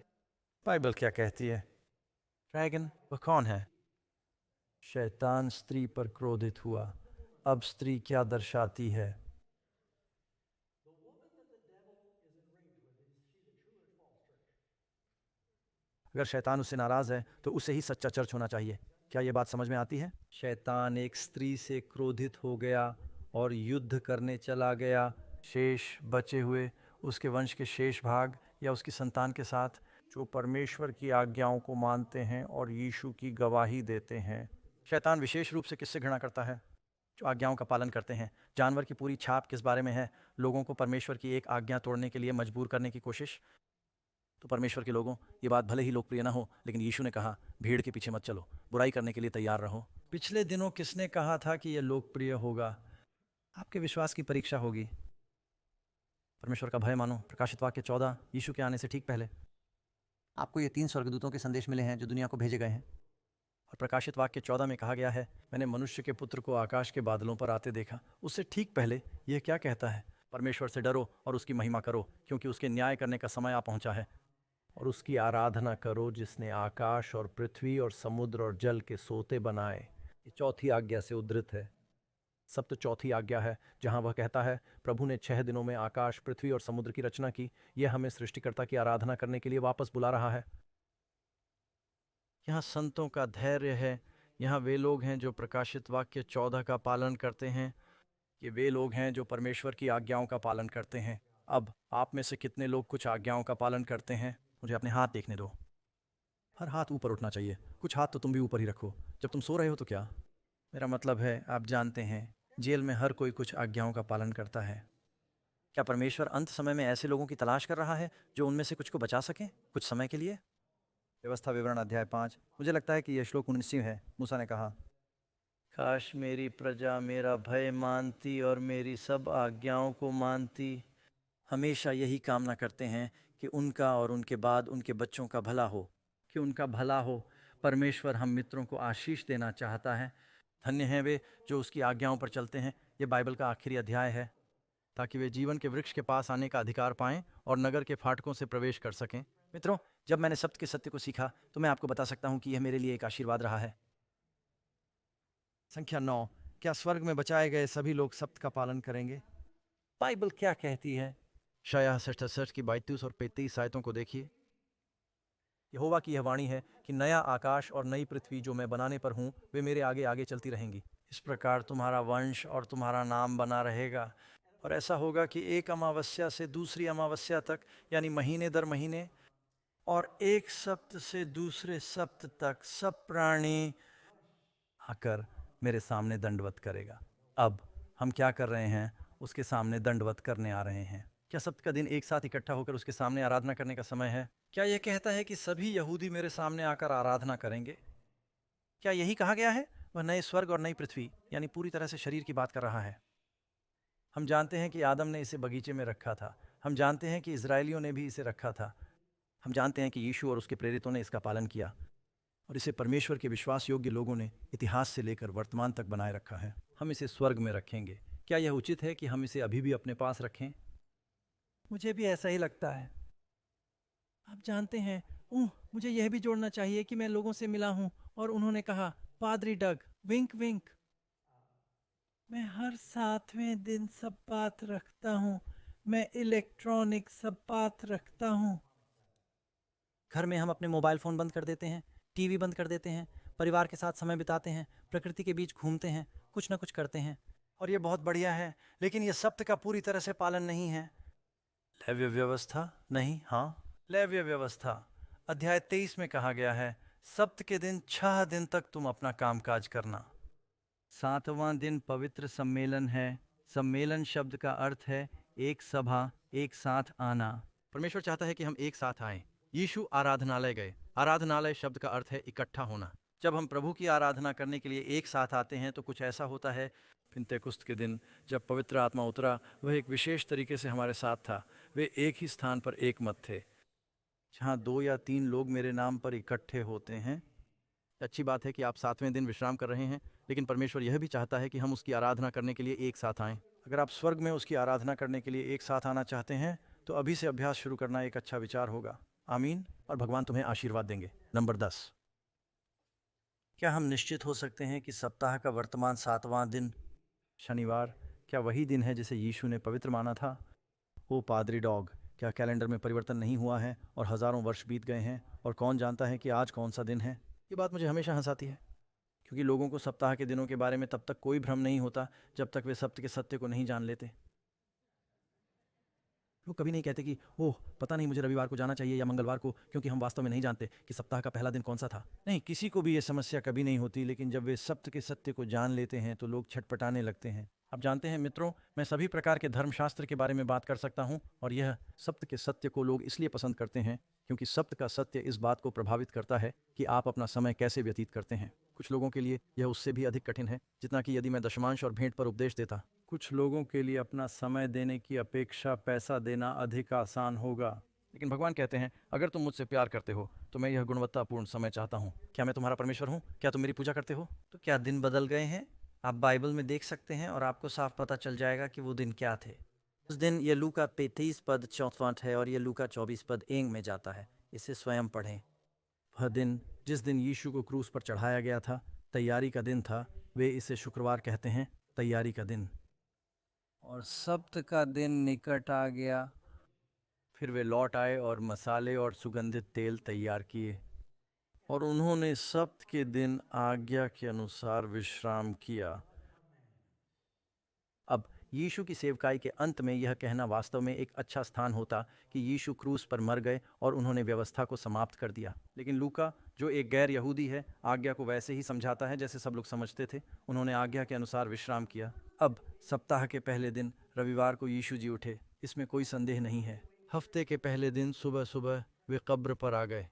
बाइबल क्या कहती है? ड्रैगन, वह कौन है? शैतान स्त्री पर क्रोधित हुआ। अब स्त्री क्या दर्शाती है? अगर शैतान उससे नाराज है तो उसे ही सच्चा चर्च होना चाहिए। क्या यह बात समझ में आती है? शैतान एक स्त्री से क्रोधित हो गया और युद्ध करने चला गया शेष बचे हुए उसके वंश के शेष भाग या उसकी संतान के साथ, जो परमेश्वर की आज्ञाओं को मानते हैं और यीशु की गवाही देते हैं। शैतान विशेष रूप से किससे घृणा करता है? जो आज्ञाओं का पालन करते हैं। जानवर की पूरी छाप किस बारे में है? लोगों को परमेश्वर की एक आज्ञा तोड़ने के लिए मजबूर करने की कोशिश। तो परमेश्वर के लोगों, ये बात भले ही लोकप्रिय ना हो, लेकिन यीशु ने कहा, भीड़ के पीछे मत चलो, बुराई करने के लिए तैयार रहो। पिछले दिनों किसने कहा था कि यह लोकप्रिय होगा? आपके विश्वास की परीक्षा होगी। परमेश्वर का भय मानो। प्रकाशित वाक्य 14, यीशु के आने से ठीक पहले। आपको ये 3 स्वर्गदूतों के संदेश मिले हैं जो दुनिया को भेजे गए हैं। और प्रकाशित वाक्य 14 में कहा गया है, मैंने मनुष्य के पुत्र को आकाश के बादलों पर आते देखा। उससे ठीक पहले यह क्या कहता है? परमेश्वर से डरो और उसकी महिमा करो, क्योंकि उसके न्याय करने का समय आ पहुंचा है। और उसकी आराधना करो जिसने आकाश और पृथ्वी और समुद्र और जल के सोते बनाए। ये चौथी आज्ञा से उद्धृत है। सप्त चौथी आज्ञा है, जहां वह कहता है, प्रभु ने 6 दिनों में आकाश, पृथ्वी और समुद्र की रचना की। यह हमें सृष्टिकर्ता की आराधना करने के लिए वापस बुला रहा है। यहाँ संतों का धैर्य है। यहाँ वे लोग हैं जो प्रकाशित वाक्य 14 का पालन करते हैं। ये वे लोग हैं जो परमेश्वर की आज्ञाओं का पालन करते हैं। अब आप में से कितने लोग कुछ आज्ञाओं का पालन करते हैं? मुझे अपने हाथ देखने दो। हर हाथ ऊपर उठना चाहिए। कुछ हाथ तो तुम भी ऊपर ही रखो। जब तुम सो रहे हो तो क्या? मेरा मतलब है, आप जानते हैं, जेल में हर कोई कुछ आज्ञाओं का पालन करता है। क्या परमेश्वर अंत समय में ऐसे लोगों की तलाश कर रहा है जो उनमें से कुछ को बचा सकें कुछ समय के लिए? व्यवस्था विवरण अध्याय 5। मुझे लगता है कि यह श्लोक 19 है। मूसा ने कहा, काश मेरी प्रजा मेरा भय मानती और मेरी सब आज्ञाओं को मानती। हमेशा यही कामना करते हैं कि उनका और उनके बाद उनके बच्चों का भला हो, कि उनका भला हो। परमेश्वर हम मित्रों को आशीष देना चाहता है। धन्य हैं वे जो उसकी आज्ञाओं पर चलते हैं। ये बाइबल का आखिरी अध्याय है, ताकि वे जीवन के वृक्ष के पास आने का अधिकार पाएं और नगर के फाटकों से प्रवेश कर सकें। मित्रों, जब मैंने सत्य के सत्य को सीखा तो मैं आपको बता सकता हूं कि यह मेरे लिए एक आशीर्वाद रहा है। संख्या 9, क्या स्वर्ग में बचाए गए सभी लोग सत्य का पालन करेंगे? बाइबल क्या कहती है? शायह 66 की 32 और 35 आयतों को देखिए। यहोवा की यह वाणी है कि नया आकाश और नई पृथ्वी जो मैं बनाने पर हूँ वे मेरे आगे आगे चलती रहेंगी। इस प्रकार तुम्हारा वंश और तुम्हारा नाम बना रहेगा, और ऐसा होगा कि एक अमावस्या से दूसरी अमावस्या तक, यानी महीने दर महीने, और एक सप्त से दूसरे सप्त तक सब प्राणी आकर मेरे सामने दंडवत करेगा। अब हम क्या कर रहे हैं? उसके सामने दंडवत करने आ रहे हैं। क्या सप्त का दिन एक साथ इकट्ठा होकर उसके सामने आराधना करने का समय है? क्या यह कहता है कि सभी यहूदी मेरे सामने आकर आराधना करेंगे? क्या यही कहा गया है? वह नए स्वर्ग और नई पृथ्वी, यानी पूरी तरह से शरीर की बात कर रहा है। हम जानते हैं कि आदम ने इसे बगीचे में रखा था। हम जानते हैं कि इजरायलियों ने भी इसे रखा था। हम जानते हैं कि यीशु और उसके प्रेरितों ने इसका पालन किया, और इसे परमेश्वर के विश्वास योग्य लोगों ने इतिहास से लेकर वर्तमान तक बनाए रखा है। हम इसे स्वर्ग में रखेंगे। क्या यह उचित है कि हम इसे अभी भी अपने पास रखें? मुझे भी ऐसा ही लगता है। आप जानते हैं, मुझे यह भी जोड़ना चाहिए कि मैं लोगों से मिला हूं और उन्होंने कहा, पादरी डग, विंक विंक, मैं हर 7वें दिन सब्बात रखता हूं। मैं इलेक्ट्रॉनिक सब्बात रखता हूं। घर में हम अपने मोबाइल फ़ोन बंद कर देते हैं, टीवी बंद कर देते हैं, परिवार के साथ समय बिताते हैं, प्रकृति के बीच घूमते हैं, कुछ ना कुछ करते हैं, और ये बहुत बढ़िया है। लेकिन यह सप्त का पूरी तरह से पालन नहीं है। लेव्य व्यवस्था नहीं, हाँ, लेव्य व्यवस्था अध्याय 23 में कहा गया है, सप्त के दिन 6 दिन तक तुम अपना कामकाज करना। 7वां दिन पवित्र सम्मेलन है। सम्मेलन शब्द का अर्थ है एक सभा, एक साथ आना। परमेश्वर चाहता है कि हम एक साथ आएं। यीशु आराधनालय गए। आराधनालय शब्द का अर्थ है इकट्ठा होना। जब हम प्रभु की आराधना करने के लिए एक साथ आते हैं तो कुछ ऐसा होता है। पिंतेकुस्त के दिन जब पवित्र आत्मा उतरा, वह एक विशेष तरीके से हमारे साथ था। वे एक ही स्थान पर एक मत थे। जहाँ 2 या 3 लोग मेरे नाम पर इकट्ठे होते हैं। अच्छी बात है कि आप 7वें दिन विश्राम कर रहे हैं, लेकिन परमेश्वर यह भी चाहता है कि हम उसकी आराधना करने के लिए एक साथ आएं। अगर आप स्वर्ग में उसकी आराधना करने के लिए एक साथ आना चाहते हैं तो अभी से अभ्यास शुरू करना एक अच्छा विचार होगा। आमीन, और भगवान तुम्हें आशीर्वाद देंगे। नंबर 10, क्या हम निश्चित हो सकते हैं कि सप्ताह का वर्तमान 7वां दिन शनिवार क्या वही दिन है जिसे यीशु ने पवित्र माना था? ओ पादरी डॉग, क्या कैलेंडर में परिवर्तन नहीं हुआ है और हज़ारों वर्ष बीत गए हैं और कौन जानता है कि आज कौन सा दिन है? ये बात मुझे हमेशा हंसाती है, क्योंकि लोगों को सप्ताह के दिनों के बारे में तब तक कोई भ्रम नहीं होता जब तक वे सप्त के सत्य को नहीं जान लेते। लोग कभी नहीं कहते कि ओह पता नहीं मुझे रविवार को जाना चाहिए या मंगलवार को, क्योंकि हम वास्तव में नहीं जानते कि सप्ताह का पहला दिन कौन सा था। नहीं, किसी को भी ये समस्या कभी नहीं होती, लेकिन जब वे सप्त के सत्य को जान लेते हैं तो लोग छटपटाने लगते हैं। आप जानते हैं मित्रों, मैं सभी प्रकार के धर्मशास्त्र के बारे में बात कर सकता हूँ, और यह सप्त के सत्य को लोग इसलिए पसंद करते हैं क्योंकि सप्त का सत्य इस बात को प्रभावित करता है कि आप अपना समय कैसे व्यतीत करते हैं। कुछ लोगों के लिए यह उससे भी अधिक कठिन है जितना कि यदि मैं दशमांश और भेंट पर उपदेश देता। कुछ लोगों के लिए अपना समय देने की अपेक्षा पैसा देना अधिक आसान होगा। लेकिन भगवान कहते हैं, अगर तुम मुझसे प्यार करते हो तो मैं यह गुणवत्तापूर्ण समय चाहता हूँ। क्या मैं तुम्हारा परमेश्वर हूँ? क्या तुम मेरी पूजा करते हो? तो क्या दिन बदल गए हैं? आप बाइबल में देख सकते हैं और आपको साफ पता चल जाएगा कि वो दिन क्या थे। उस दिन ये लूका 35 पद 4 है और ये लूका 24 पद 1 में जाता है। इसे स्वयं पढ़ें। वह दिन जिस दिन यीशु को क्रूस पर चढ़ाया गया था, तैयारी का दिन था। वे इसे शुक्रवार कहते हैं, तैयारी का दिन। और सब्त का दिन निकट आ गया। फिर वे लौट आए और मसाले और सुगंधित तेल तैयार किए, और उन्होंने सब्त के दिन आज्ञा के अनुसार विश्राम किया। अब यीशु की सेवकाई के अंत में यह कहना वास्तव में एक अच्छा स्थान होता कि यीशु क्रूस पर मर गए और उन्होंने व्यवस्था को समाप्त कर दिया। लेकिन लूका, जो एक गैर यहूदी है, आज्ञा को वैसे ही समझाता है जैसे सब लोग समझते थे। उन्होंने आज्ञा के अनुसार विश्राम किया। अब सप्ताह के पहले दिन रविवार को यीशु जी उठे, इसमें कोई संदेह नहीं है। हफ्ते के पहले दिन सुबह सुबह वे कब्र पर आ गए।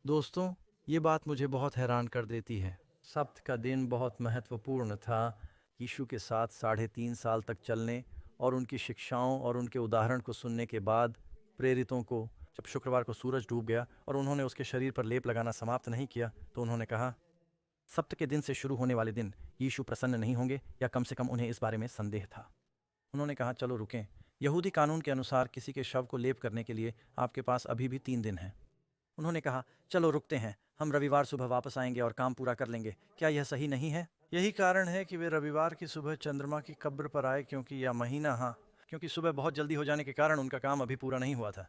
दोस्तों, ये बात मुझे बहुत हैरान कर देती है। सप्त का दिन बहुत महत्वपूर्ण था। यीशु के साथ 3.5 साल तक चलने और उनकी शिक्षाओं और उनके उदाहरण को सुनने के बाद प्रेरितों को जब शुक्रवार को सूरज डूब गया और उन्होंने उसके शरीर पर लेप लगाना समाप्त नहीं किया तो उन्होंने कहा, सप्त के दिन से शुरू होने वाले दिन यीशु प्रसन्न नहीं होंगे, या कम से कम उन्हें इस बारे में संदेह था। उन्होंने कहा, चलो रुकें। यहूदी कानून के अनुसार किसी के शव को लेप करने के लिए आपके पास अभी भी 3 दिन हैं। उन्होंने कहा, चलो रुकते हैं, हम रविवार सुबह वापस आएंगे और काम पूरा कर लेंगे। क्या यह सही नहीं है? यही कारण है कि वे रविवार की सुबह चंद्रमा की कब्र पर आए, क्योंकि यह महीना, क्योंकि सुबह बहुत जल्दी हो जाने के कारण उनका काम अभी पूरा नहीं हुआ था।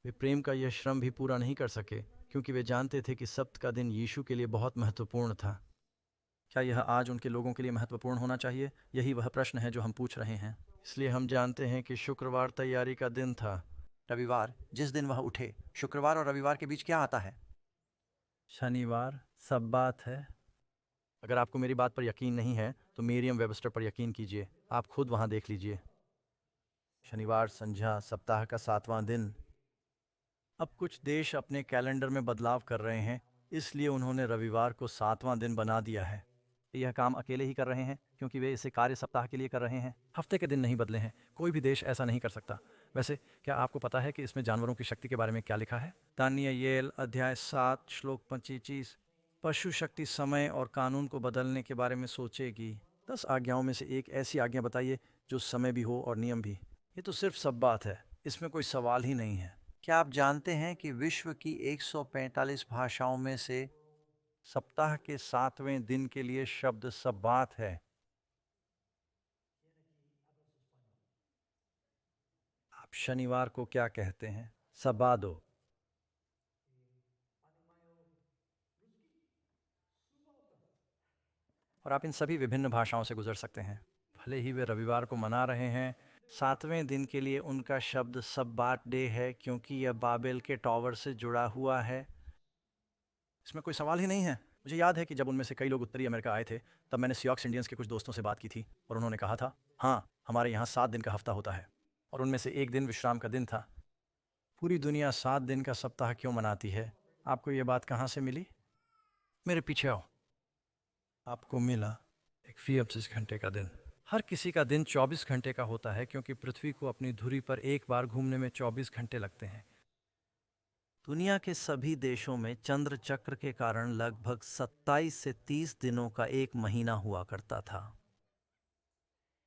वे प्रेम का यह श्रम भी पूरा नहीं कर सके, क्योंकि वे जानते थे कि सप्त का दिन यीशु के लिए बहुत महत्वपूर्ण था। क्या यह आज उनके लोगों के लिए महत्वपूर्ण होना चाहिए? यही वह प्रश्न है जो हम पूछ रहे हैं। इसलिए हम जानते हैं कि शुक्रवार तैयारी का दिन था। रविवार, जिस दिन वह उठे। शुक्रवार और रविवार के बीच क्या आता है? शनिवार सब्बात है। अगर आपको मेरी बात पर यकीन नहीं है तो मेरियम वेबस्टर पर यकीन कीजिए, आप खुद वहां देख लीजिए। शनिवार संध्या, सप्ताह का 7वां दिन। अब कुछ देश अपने कैलेंडर में बदलाव कर रहे हैं, इसलिए उन्होंने रविवार को 7वां दिन बना दिया है। यह काम अकेले ही कर रहे हैं क्योंकि वे इसे कार्य सप्ताह के लिए कर रहे हैं। हफ्ते के दिन नहीं बदले हैं। कोई भी देश ऐसा नहीं कर सकता। वैसे क्या आपको पता है कि इसमें जानवरों की शक्ति के बारे में क्या लिखा है? दानियेल अध्याय 7 श्लोक 25। पशु शक्ति समय और कानून को बदलने के बारे में सोचेगी। 10 आज्ञाओं में से एक ऐसी आज्ञा बताइए जो समय भी हो और नियम भी। ये तो सिर्फ सब बात है, इसमें कोई सवाल ही नहीं है। क्या आप जानते हैं कि विश्व की 145 भाषाओं में से सप्ताह के 7वें दिन के लिए शब्द सब्बात है। आप शनिवार को क्या कहते हैं? सबादो। और आप इन सभी विभिन्न भाषाओं से गुजर सकते हैं। भले ही वे रविवार को मना रहे हैं, 7वें दिन के लिए उनका शब्द सब्बात डे है, क्योंकि यह बाबेल के टॉवर से जुड़ा हुआ है। इसमें कोई सवाल ही नहीं है। मुझे याद है कि जब उनमें से कई लोग उत्तरी अमेरिका आए थे, तब मैंने सियोक्स इंडियंस के कुछ दोस्तों से बात की थी और उन्होंने कहा था, हाँ, हमारे यहाँ 7 दिन का हफ्ता होता है और उनमें से एक दिन विश्राम का दिन था। पूरी दुनिया 7 दिन का सप्ताह क्यों मनाती है? आपको ये बात कहाँ से मिली? मेरे पीछे आओ। आपको मिला एक फी 25 घंटे का दिन। हर किसी का दिन 24 घंटे का होता है, क्योंकि पृथ्वी को अपनी धुरी पर एक बार घूमने में 24 घंटे लगते हैं। दुनिया के सभी देशों में चंद्र चक्र के कारण लगभग 27 से 30 दिनों का एक महीना हुआ करता था।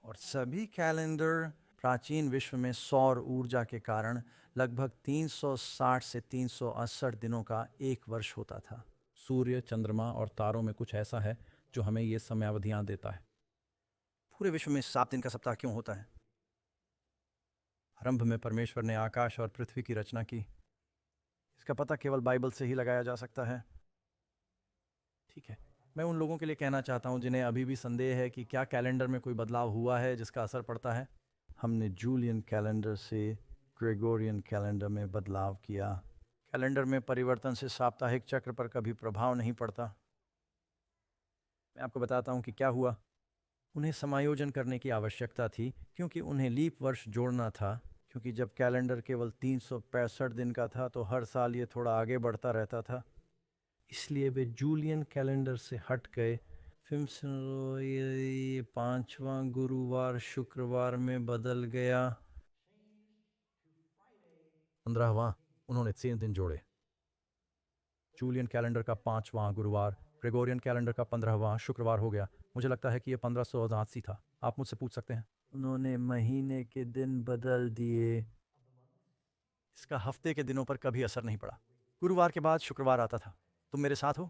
और सभी कैलेंडर प्राचीन विश्व में सौर ऊर्जा के कारण लगभग 360 से 368 दिनों का एक वर्ष होता था। सूर्य, चंद्रमा और तारों में कुछ ऐसा है जो हमें ये समयावधियां देता है। पूरे विश्व में 7 दिन का सप्ताह क्यों होता है? आरंभ में परमेश्वर ने आकाश और पृथ्वी की रचना की। इसका पता केवल बाइबल से ही लगाया जा सकता है। ठीक है, मैं उन लोगों के लिए कहना चाहता हूं जिन्हें अभी भी संदेह है कि क्या कैलेंडर में कोई बदलाव हुआ है जिसका असर पड़ता है। हमने जूलियन कैलेंडर से ग्रेगोरियन कैलेंडर में बदलाव किया। कैलेंडर में परिवर्तन से साप्ताहिक चक्र पर कभी प्रभाव नहीं पड़ता। मैं आपको बताता हूं कि क्या हुआ। उन्हें समायोजन करने की आवश्यकता थी, क्योंकि उन्हें लीप वर्ष जोड़ना था, क्योंकि जब कैलेंडर केवल 365 दिन का था तो हर साल ये थोड़ा आगे बढ़ता रहता था। इसलिए वे जूलियन कैलेंडर से हट गए। फिर 5वां गुरुवार शुक्रवार में बदल गया। 15वां उन्होंने 3 दिन जोड़े। जूलियन कैलेंडर का 5वां गुरुवार ग्रेगोरियन कैलेंडर का 15वां शुक्रवार हो गया। मुझे लगता है कि यह 1580 था। आप मुझसे पूछ सकते हैं। उन्होंने महीने के दिन बदल दिए। इसका हफ्ते के दिनों पर कभी असर नहीं पड़ा। गुरुवार के बाद शुक्रवार आता था। तुम मेरे साथ हो?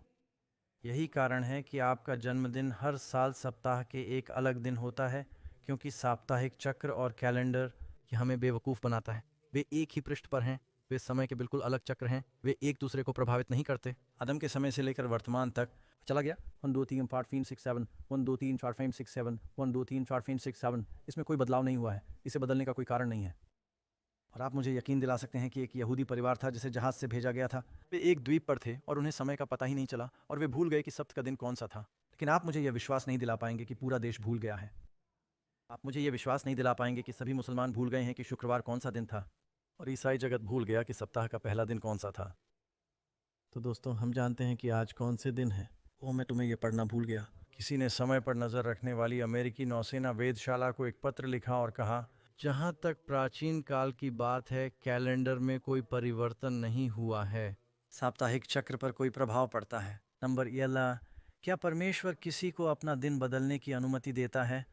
यही कारण है कि आपका जन्मदिन हर साल सप्ताह के एक अलग दिन होता है, क्योंकि साप्ताहिक चक्र और कैलेंडर ये हमें बेवकूफ़ बनाता है। वे एक ही पृष्ठ पर हैं, वे समय के बिल्कुल अलग चक्र हैं, वे एक दूसरे को प्रभावित नहीं करते। आदम के समय से लेकर वर्तमान तक चला गया 1 2 3 4 5 6 7 1 2 3 4 5 6 7 1 2 3 4 5 6 7। इसमें कोई बदलाव नहीं हुआ है। इसे बदलने का कोई कारण नहीं है। और आप मुझे यकीन दिला सकते हैं कि एक यहूदी परिवार था जिसे जहाज से भेजा गया था। वे एक द्वीप पर थे और उन्हें समय का पता ही नहीं चला और वे भूल गए कि सप्त का दिन कौन सा था। लेकिन आप मुझे यह विश्वास नहीं दिला पाएंगे कि पूरा देश भूल गया है। आप मुझे यह विश्वास नहीं दिला पाएंगे कि सभी मुसलमान भूल गए हैं कि शुक्रवार कौन सा दिन था और ईसाई जगत भूल गया कि सप्ताह का पहला दिन कौन सा था। तो दोस्तों, हम जानते हैं कि आज कौन से दिन है। ओह, मैं तुम्हें यह पढ़ना भूल गया। किसी ने समय पर नज़र रखने वाली अमेरिकी नौसेना वेधशाला को एक पत्र लिखा और कहा जहाँ तक प्राचीन काल की बात है, कैलेंडर में कोई परिवर्तन नहीं हुआ है। साप्ताहिक चक्र पर कोई प्रभाव पड़ता है। नंबर 11, क्या परमेश्वर किसी को अपना दिन बदलने की अनुमति देता है?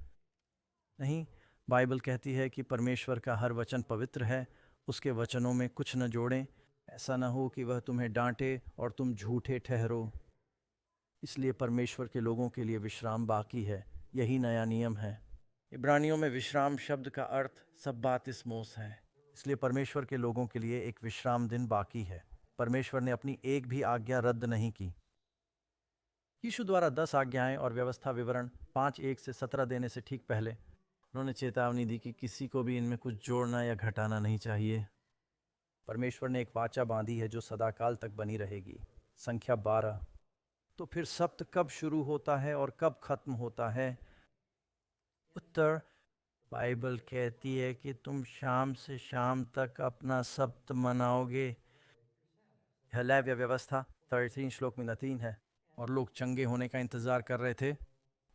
नहीं। बाइबल कहती है कि परमेश्वर का हर वचन पवित्र है, उसके वचनों में कुछ न जोड़ें, ऐसा न हो कि वह तुम्हें डांटे और तुम झूठे ठहरो। इसलिए परमेश्वर के लोगों के लिए विश्राम बाकी है, यही नया नियम है। इब्रानियों में विश्राम शब्द का अर्थ सब्बातिस्मोस है, इसलिए परमेश्वर के लोगों के लिए एक विश्राम दिन बाकी है। परमेश्वर ने अपनी एक भी आज्ञा रद्द नहीं की। यीशु द्वारा 10 आज्ञाएं और व्यवस्था विवरण 5:1-17 देने से ठीक पहले उन्होंने चेतावनी दी कि किसी को भी इनमें कुछ जोड़ना या घटाना नहीं चाहिए। परमेश्वर ने एक वाचा बांधी है जो सदाकाल तक बनी रहेगी। संख्या 12। तो फिर सप्त कब शुरू होता है और कब खत्म होता है? उत्तर, बाइबल कहती है कि तुम शाम से शाम तक अपना सप्त मनाओगे। यह लेव्य व्यवस्था 13 श्लोक में 3 है। और लोग चंगे होने का इंतजार कर रहे थे।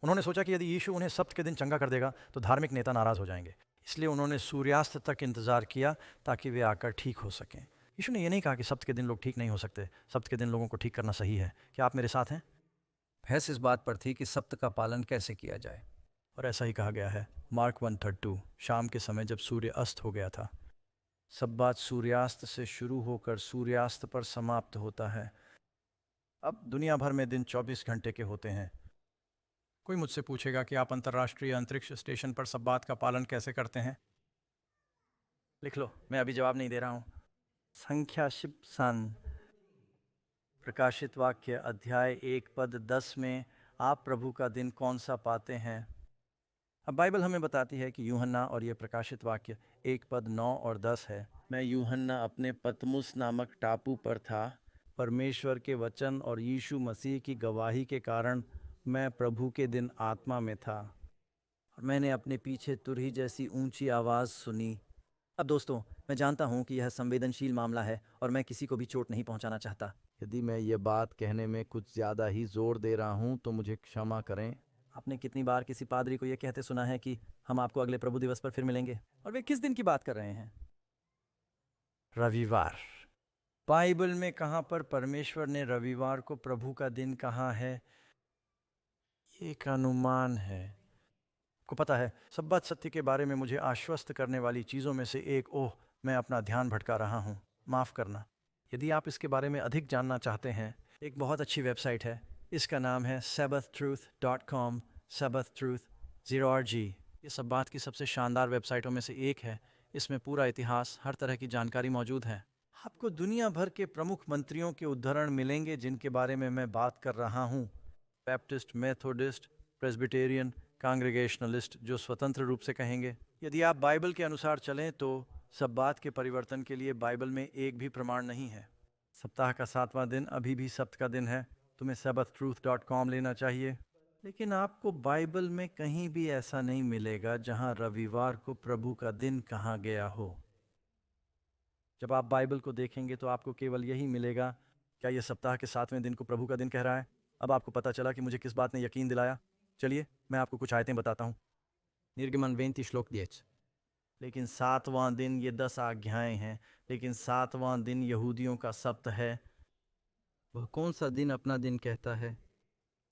उन्होंने सोचा कि यदि यीशु उन्हें सप्त के दिन चंगा कर देगा तो धार्मिक नेता नाराज हो जाएंगे, इसलिए उन्होंने सूर्यास्त तक इंतजार किया ताकि वे आकर ठीक हो सकें। यीशु ने यह नहीं कहा कि सप्त के दिन लोग ठीक नहीं हो सकते, सप्त के दिन लोगों को ठीक करना सही है। क्या आप मेरे साथ हैं? बहस इस बात पर थी कि सप्त का पालन कैसे किया जाए। और ऐसा ही कहा गया है। मार्क 1:32। शाम के समय जब सूर्य अस्त हो गया था। सब्बात सूर्यास्त से शुरू होकर सूर्यास्त पर समाप्त होता है। अब दुनिया भर में दिन 24 घंटे के होते हैं। कोई मुझसे पूछेगा कि आप अंतर्राष्ट्रीय अंतरिक्ष स्टेशन पर सब्बात का पालन कैसे करते हैं? लिख लो, मैं अभी जवाब नहीं दे रहा हूँ। संख्या शिप्सन प्रकाशित वाक्य अध्याय 1 पद 10 में आप प्रभु का दिन कौन सा पाते हैं? अब बाइबल हमें बताती है कि यूहन्ना, और ये प्रकाशित वाक्य 1 पद 9 और 10 है। मैं यूहन्ना अपने पतमुस नामक टापू पर था। परमेश्वर के वचन और यीशु मसीह की गवाही के कारण मैं प्रभु के दिन आत्मा में था और मैंने अपने पीछे तुरही जैसी ऊंची आवाज़ सुनी। अब दोस्तों, मैं जानता हूं कि यह संवेदनशील मामला है और मैं किसी को भी चोट नहीं पहुंचाना चाहता। यदि मैं ये बात कहने में कुछ ज़्यादा ही जोर दे रहा हूँ तो मुझे क्षमा करें। आपने कितनी बार किसी पादरी को यह कहते सुना है कि हम आपको अगले प्रभु दिवस पर फिर मिलेंगे? और वे किस दिन की बात कर रहे हैं? रविवार। बाइबल में कहाँ पर परमेश्वर ने रविवार को प्रभु का दिन कहा है? ये एक अनुमान है। को पता है, सब्बात सत्य के बारे में मुझे आश्वस्त करने वाली चीज़ों में से एक, मैं अपना ध्यान भटका रहा हूँ, माफ़ करना। यदि आप इसके बारे में अधिक जानना चाहते हैं, एक बहुत अच्छी वेबसाइट है। इसका नाम है sabbathtruth.com, sabbathtruth.org। ये सब्बात की सबसे शानदार वेबसाइटों में से एक है। इसमें पूरा इतिहास, हर तरह की जानकारी मौजूद है। आपको दुनिया भर के प्रमुख मंत्रियों के उद्धरण मिलेंगे जिनके बारे में मैं बात कर रहा हूँ। बैप्टिस्ट, मेथोडिस्ट, प्रेस्बिटेरियन, कांग्रेगेशनलिस्ट, जो स्वतंत्र रूप से कहेंगे। यदि आप बाइबल के अनुसार चलें तो सब्बात के परिवर्तन के लिए बाइबल में एक भी प्रमाण नहीं है। सप्ताह का 7वां दिन अभी भी सब्त का दिन है। तुम्हें sabbathtruth.com लेना चाहिए। लेकिन आपको बाइबल में कहीं भी ऐसा नहीं मिलेगा जहां रविवार को प्रभु का दिन कहा गया हो। जब आप बाइबल को देखेंगे तो आपको केवल यही मिलेगा। क्या यह सप्ताह के 7वें दिन को प्रभु का दिन कह रहा है? अब आपको पता चला कि मुझे किस बात ने यकीन दिलाया। चलिए मैं आपको कुछ आयतें बताता हूँ। निर्गमन 20 श्लोक 10। लेकिन 7वां दिन, ये 10 आज्ञाएं हैं, लेकिन 7वां दिन यहूदियों का सप्त है। वह कौन सा दिन अपना दिन कहता है?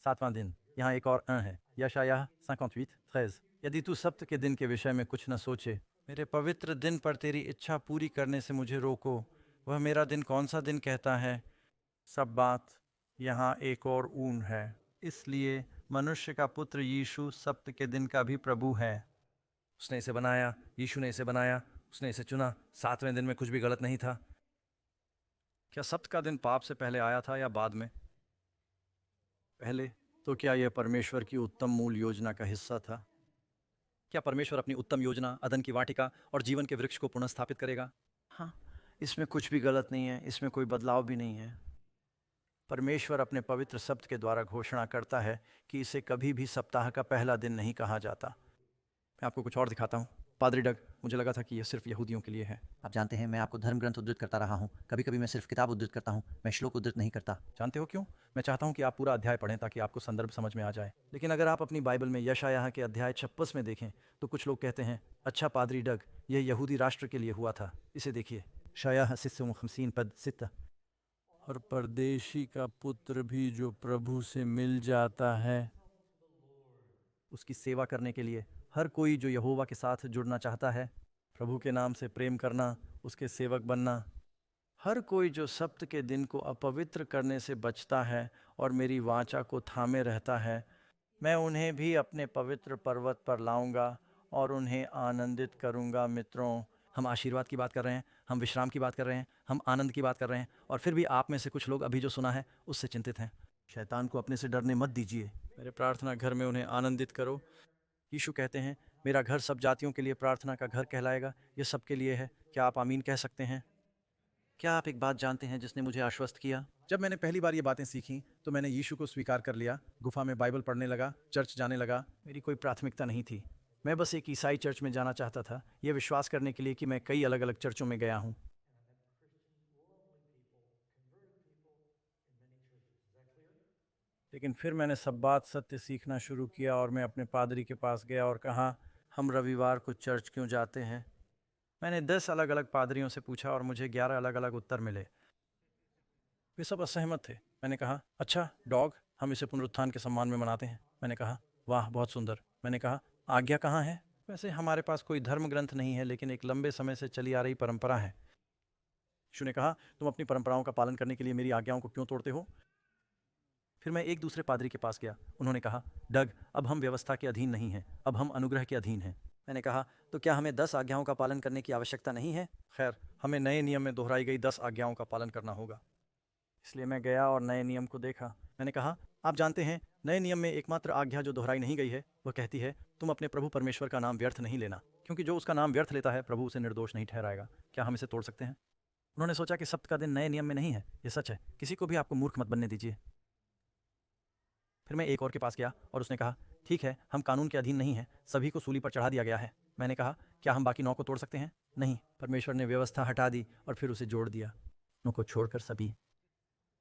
7वां दिन। यहाँ एक और है, यशायाह 58:13। यदि तू सप्त के दिन के विषय में कुछ न सोचे, मेरे पवित्र दिन पर तेरी इच्छा पूरी करने से मुझे रोको। वह मेरा दिन कौन सा दिन कहता है? सब्बात। यहाँ एक और ऊन है। इसलिए मनुष्य का पुत्र यीशु सप्त के दिन का भी प्रभु है। उसने इसे बनाया, यीशु ने इसे बनाया, उसने इसे चुना। 7वें दिन में कुछ भी गलत नहीं था। क्या सप्त का दिन पाप से पहले आया था या बाद में? पहले। तो क्या यह परमेश्वर की उत्तम मूल योजना का हिस्सा था? क्या परमेश्वर अपनी उत्तम योजना, अदन की वाटिका और जीवन के वृक्ष को पुनर्स्थापित करेगा? हाँ, इसमें कुछ भी गलत नहीं है, इसमें कोई बदलाव भी नहीं है। परमेश्वर अपने पवित्र सप्त के द्वारा घोषणा करता है कि इसे कभी भी सप्ताह का पहला दिन नहीं कहा जाता। मैं आपको कुछ और दिखाता हूँ। पादरी डग, मुझे लगा था कि यह सिर्फ यहूदियों के लिए है। आप जानते हैं मैं आपको धर्म ग्रंथ उद्धृत करता रहा हूँ। कभी कभी मैं सिर्फ किताब उद्धृत करता हूँ, मैं श्लोक उद्धृत नहीं करता। जानते हो क्यों? मैं चाहता हूं कि आप पूरा अध्याय पढ़ें ताकि आपको संदर्भ समझ में आ जाए। लेकिन अगर आप अपनी बाइबल में यशायाह के अध्याय 56 में देखें तो कुछ लोग कहते हैं, अच्छा पादरी डग, यह यहूदी राष्ट्र के लिए हुआ था। इसे देखिए, शायाह 56 पद 6। और परदेशी का पुत्र भी जो प्रभु से मिल जाता है, उसकी सेवा करने के लिए हर कोई जो यहोवा के साथ जुड़ना चाहता है, प्रभु के नाम से प्रेम करना, उसके सेवक बनना, हर कोई जो सप्त के दिन को अपवित्र करने से बचता है और मेरी वाचा को थामे रहता है, मैं उन्हें भी अपने पवित्र पर्वत पर लाऊंगा और उन्हें आनंदित करूंगा। मित्रों, हम आशीर्वाद की बात कर रहे हैं, हम विश्राम की बात कर रहे हैं, हम आनंद की बात कर रहे हैं, और फिर भी आप में से कुछ लोग अभी जो सुना है उससे चिंतित हैं। शैतान को अपने से डरने मत दीजिए। मेरे प्रार्थना घर में उन्हें आनंदित करो। यीशु कहते हैं, मेरा घर सब जातियों के लिए प्रार्थना का घर कहलाएगा। यह सबके लिए है। क्या आप आमीन कह सकते हैं? क्या आप एक बात जानते हैं जिसने मुझे आश्वस्त किया? जब मैंने पहली बार ये बातें सीखी तो मैंने यीशु को स्वीकार कर लिया, गुफा में बाइबल पढ़ने लगा, चर्च जाने लगा। मेरी कोई प्राथमिकता नहीं थी। मैं बस एक ईसाई चर्च में जाना चाहता था, यह विश्वास करने के लिए कि मैं कई अलग अलग चर्चों में गया हूँ। लेकिन फिर मैंने सब बात सत्य सीखना शुरू किया और मैं अपने पादरी के पास गया और कहा, हम रविवार को चर्च क्यों जाते हैं? मैंने 10 अलग अलग पादरियों से पूछा और मुझे 11 अलग अलग उत्तर मिले। वे सब असहमत थे। मैंने कहा, अच्छा डॉग, हम इसे पुनरुत्थान के सम्मान में मनाते हैं। मैंने कहा, वाह बहुत सुंदर। मैंने कहा, आज्ञा कहाँ है? वैसे हमारे पास कोई धर्म ग्रंथ नहीं है, लेकिन एक लंबे समय से चली आ रही परंपरा है। यीशु ने कहा, तुम अपनी परंपराओं का पालन करने के लिए मेरी आज्ञाओं को क्यों तोड़ते हो? फिर मैं एक दूसरे पादरी के पास गया। उन्होंने कहा, डग, अब हम व्यवस्था के अधीन नहीं हैं, अब हम अनुग्रह के अधीन हैं। मैंने कहा, तो क्या हमें 10 आज्ञाओं का पालन करने की आवश्यकता नहीं है? खैर, हमें नए नियम में दोहराई गई 10 आज्ञाओं का पालन करना होगा। इसलिए मैं गया और नए नियम को देखा। मैंने कहा, आप जानते हैं, नए नियम में एकमात्र आज्ञा जो दोहराई नहीं गई है वह कहती है, तुम अपने प्रभु परमेश्वर का नाम व्यर्थ नहीं लेना, क्योंकि जो उसका नाम व्यर्थ लेता है प्रभु उसे निर्दोष नहीं ठहराएगा। क्या हम इसे तोड़ सकते हैं? उन्होंने सोचा कि सप्त का दिन नए नियम में नहीं है। यह सच है। किसी को भी आपको मूर्ख मत बनने दीजिए। फिर मैं एक और के पास गया और उसने कहा, ठीक है, हम कानून के अधीन नहीं हैं, सभी को सूली पर चढ़ा दिया गया है। मैंने कहा, क्या हम बाकी 9 को तोड़ सकते हैं? नहीं, परमेश्वर ने व्यवस्था हटा दी और फिर उसे जोड़ दिया, 9 को छोड़कर सभी।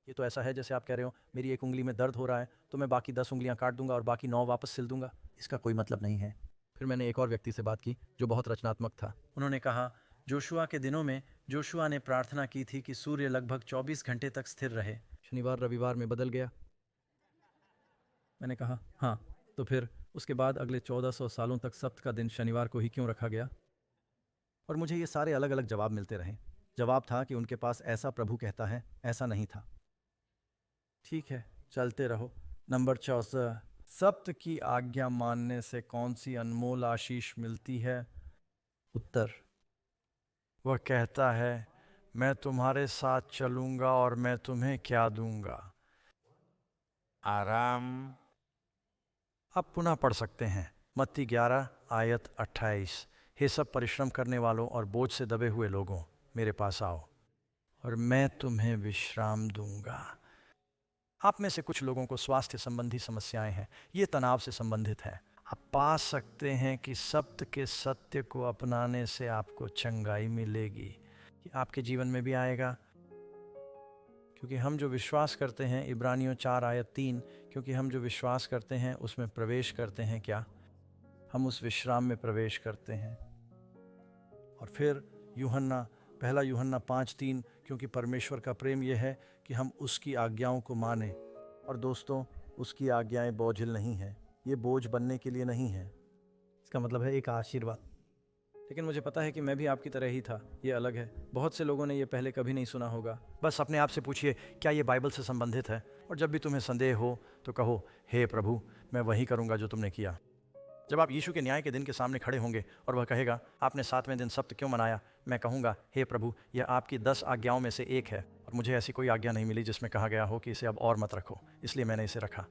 ये तो ऐसा है जैसे आप कह रहे हो, मेरी एक उंगली में दर्द हो रहा है तो मैं बाकी 10 उंगलियां काट दूंगा और बाकी 9 वापस सिल दूंगा। इसका कोई मतलब नहीं है। फिर मैंने एक और व्यक्ति से बात की जो बहुत रचनात्मक था। उन्होंने कहा, जोशुआ के दिनों में जोशुआ ने प्रार्थना की थी कि सूर्य लगभग 24 घंटे तक स्थिर रहे। शनिवार रविवार में बदल गया। मैंने कहा, हाँ, तो फिर उसके बाद अगले 1400 सालों तक सप्त का दिन शनिवार को ही क्यों रखा गया? और मुझे ये सारे अलग अलग जवाब मिलते रहे। जवाब था कि उनके पास ऐसा प्रभु कहता है, ऐसा नहीं था। ठीक है, चलते रहो। नंबर 14, सप्त की आज्ञा मानने से कौन सी अनमोल आशीष मिलती है? उत्तर, वह कहता है, मैं तुम्हारे साथ चलूंगा और मैं तुम्हें क्या दूंगा? आराम। आप पुनः पढ़ सकते हैं। मत्ती 11 आयत 28। हे सब परिश्रम करने वालों और बोझ से दबे हुए लोगों, मेरे पास आओ और मैं तुम्हें विश्राम दूंगा। आप में से कुछ लोगों को स्वास्थ्य संबंधी समस्याएं हैं, ये तनाव से संबंधित है। आप पा सकते हैं कि सप्त के सत्य को अपनाने से आपको चंगाई मिलेगी। ये आपके जीवन में भी आएगा, क्योंकि हम जो विश्वास करते हैं, इब्रानियों 4 आयत 3, क्योंकि हम जो विश्वास करते हैं उसमें प्रवेश करते हैं। क्या हम उस विश्राम में प्रवेश करते हैं? और फिर पहला यूहन्ना 5:3, क्योंकि परमेश्वर का प्रेम यह है कि हम उसकी आज्ञाओं को माने। और दोस्तों, उसकी आज्ञाएं बोझिल नहीं हैं, ये बोझ बनने के लिए नहीं है। इसका मतलब है एक आशीर्वाद। लेकिन मुझे पता है कि मैं भी आपकी तरह ही था, ये अलग है। बहुत से लोगों ने ये पहले कभी नहीं सुना होगा। बस अपने आप से पूछिए, क्या ये बाइबल से संबंधित है? और जब भी तुम्हें संदेह हो तो कहो, हे प्रभु, मैं वही करूँगा जो तुमने किया। जब आप यीशु के न्याय के दिन के सामने खड़े होंगे और वह कहेगा, आपने 7वें दिन सप्त क्यों मनाया? मैं कहूँगा, हे प्रभु, यह आपकी 10 आज्ञाओं में से एक है और मुझे ऐसी कोई आज्ञा नहीं मिली जिसमें कहा गया हो कि इसे अब और मत रखो, इसलिए मैंने इसे रखा।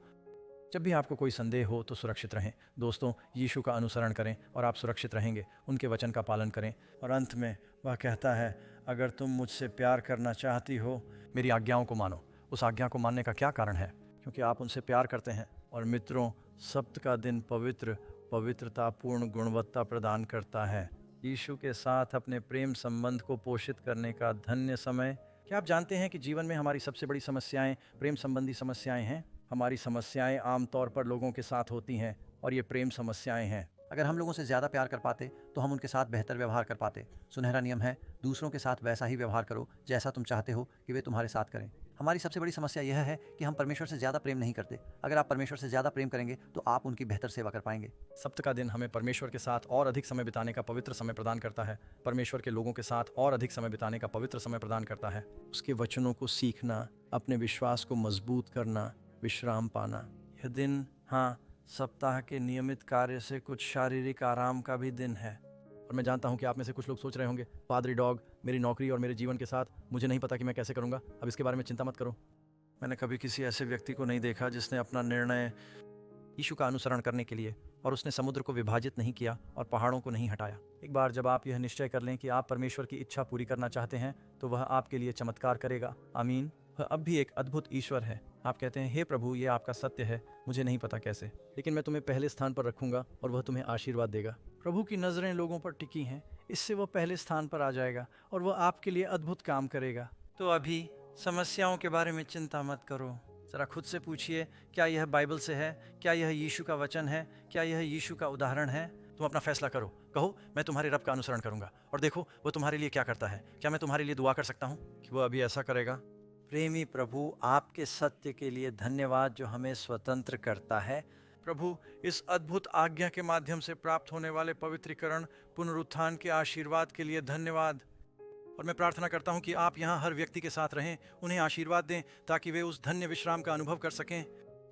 जब भी आपको कोई संदेह हो तो सुरक्षित रहें। दोस्तों, यीशु का अनुसरण करें और आप सुरक्षित रहेंगे। उनके वचन का पालन करें। और अंत में वह कहता है, अगर तुम मुझसे प्यार करना चाहती हो, मेरी आज्ञाओं को मानो। उस आज्ञा को मानने का क्या कारण है? क्योंकि आप उनसे प्यार करते हैं। और मित्रों, सप्त का दिन पवित्र, पवित्रतापूर्ण गुणवत्ता प्रदान करता है। यीशु के साथ अपने प्रेम संबंध को पोषित करने का धन्य समय। क्या आप जानते हैं कि जीवन में हमारी सबसे बड़ी समस्याएं प्रेम संबंधी समस्याएं हैं? हमारी समस्याएं आमतौर पर लोगों के साथ होती हैं और ये प्रेम समस्याएं हैं। अगर हम लोगों से ज़्यादा प्यार कर पाते तो हम उनके साथ बेहतर व्यवहार कर पाते। सुनहरा नियम है, दूसरों के साथ वैसा ही व्यवहार करो जैसा तुम चाहते हो कि वे तुम्हारे साथ करें। हमारी सबसे बड़ी समस्या यह है कि हम परमेश्वर से ज़्यादा प्रेम नहीं करते। अगर आप परमेश्वर से ज़्यादा प्रेम करेंगे तो आप उनकी बेहतर सेवा कर पाएंगे। सप्त का दिन हमें परमेश्वर के साथ और अधिक समय बिताने का पवित्र समय प्रदान करता है। परमेश्वर के लोगों के साथ और अधिक समय बिताने का पवित्र समय प्रदान करता है। उसके वचनों को सीखना, अपने विश्वास को मजबूत करना, विश्राम पाना। यह दिन, हाँ, सप्ताह के नियमित कार्य से कुछ शारीरिक आराम का भी दिन है। और मैं जानता हूं कि आप में से कुछ लोग सोच रहे होंगे, पादरी डॉग, मेरी नौकरी और मेरे जीवन के साथ मुझे नहीं पता कि मैं कैसे करूंगा। अब इसके बारे में चिंता मत करो। मैंने कभी किसी ऐसे व्यक्ति को नहीं देखा जिसने अपना निर्णय यीशु का अनुसरण करने के लिए और उसने समुद्र को विभाजित नहीं किया और पहाड़ों को नहीं हटाया। एक बार जब आप यह निश्चय कर लें कि आप परमेश्वर की इच्छा पूरी करना चाहते हैं तो वह आपके लिए चमत्कार करेगा। आमीन। वह अब भी एक अद्भुत ईश्वर है। आप कहते हैं, हे प्रभु, ये आपका सत्य है, मुझे नहीं पता कैसे, लेकिन मैं तुम्हें पहले स्थान पर रखूंगा और वह तुम्हें आशीर्वाद देगा। प्रभु की नज़रें लोगों पर टिकी हैं, इससे वह पहले स्थान पर आ जाएगा और वह आपके लिए अद्भुत काम करेगा। तो अभी समस्याओं के बारे में चिंता मत करो। ज़रा खुद से पूछिए, क्या यह बाइबल से है? क्या यह यीशु का वचन है? क्या यह यीशु का उदाहरण है? तुम अपना फैसला करो। कहो, मैं तुम्हारे रब का अनुसरण करूंगा और देखो वह तुम्हारे लिए क्या करता है। क्या मैं तुम्हारे लिए दुआ कर सकता हूँ कि वह अभी ऐसा करेगा? प्रेमी प्रभु, आपके सत्य के लिए धन्यवाद जो हमें स्वतंत्र करता है। प्रभु, इस अद्भुत आज्ञा के माध्यम से प्राप्त होने वाले पवित्रीकरण, पुनरुत्थान के आशीर्वाद के लिए धन्यवाद। और मैं प्रार्थना करता हूँ कि आप यहाँ हर व्यक्ति के साथ रहें, उन्हें आशीर्वाद दें ताकि वे उस धन्य विश्राम का अनुभव कर सकें।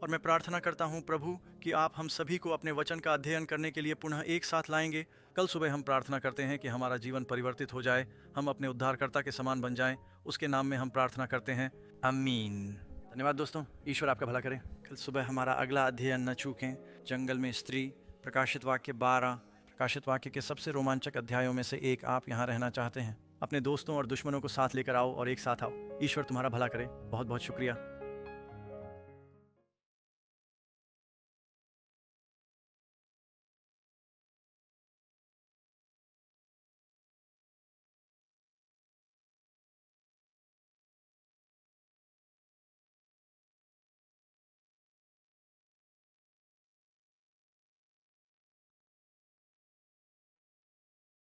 और मैं प्रार्थना करता हूँ प्रभु कि आप हम सभी को अपने वचन का अध्ययन करने के लिए पुनः एक साथ लाएंगे। कल सुबह हम प्रार्थना करते हैं कि हमारा जीवन परिवर्तित हो जाए, हम अपने उद्धारकर्ता के समान बन जाएं। उसके नाम में हम प्रार्थना करते हैं, आमीन। धन्यवाद दोस्तों, ईश्वर आपका भला करे। कल सुबह हमारा अगला अध्ययन न चूकें। जंगल में स्त्री, प्रकाशित वाक्य 12। प्रकाशित वाक्य के सबसे रोमांचक अध्यायों में से एक आप यहाँ रहना चाहते हैं। अपने दोस्तों और दुश्मनों को साथ लेकर आओ और एक साथ आओ। ईश्वर तुम्हारा भला करे। बहुत बहुत शुक्रिया।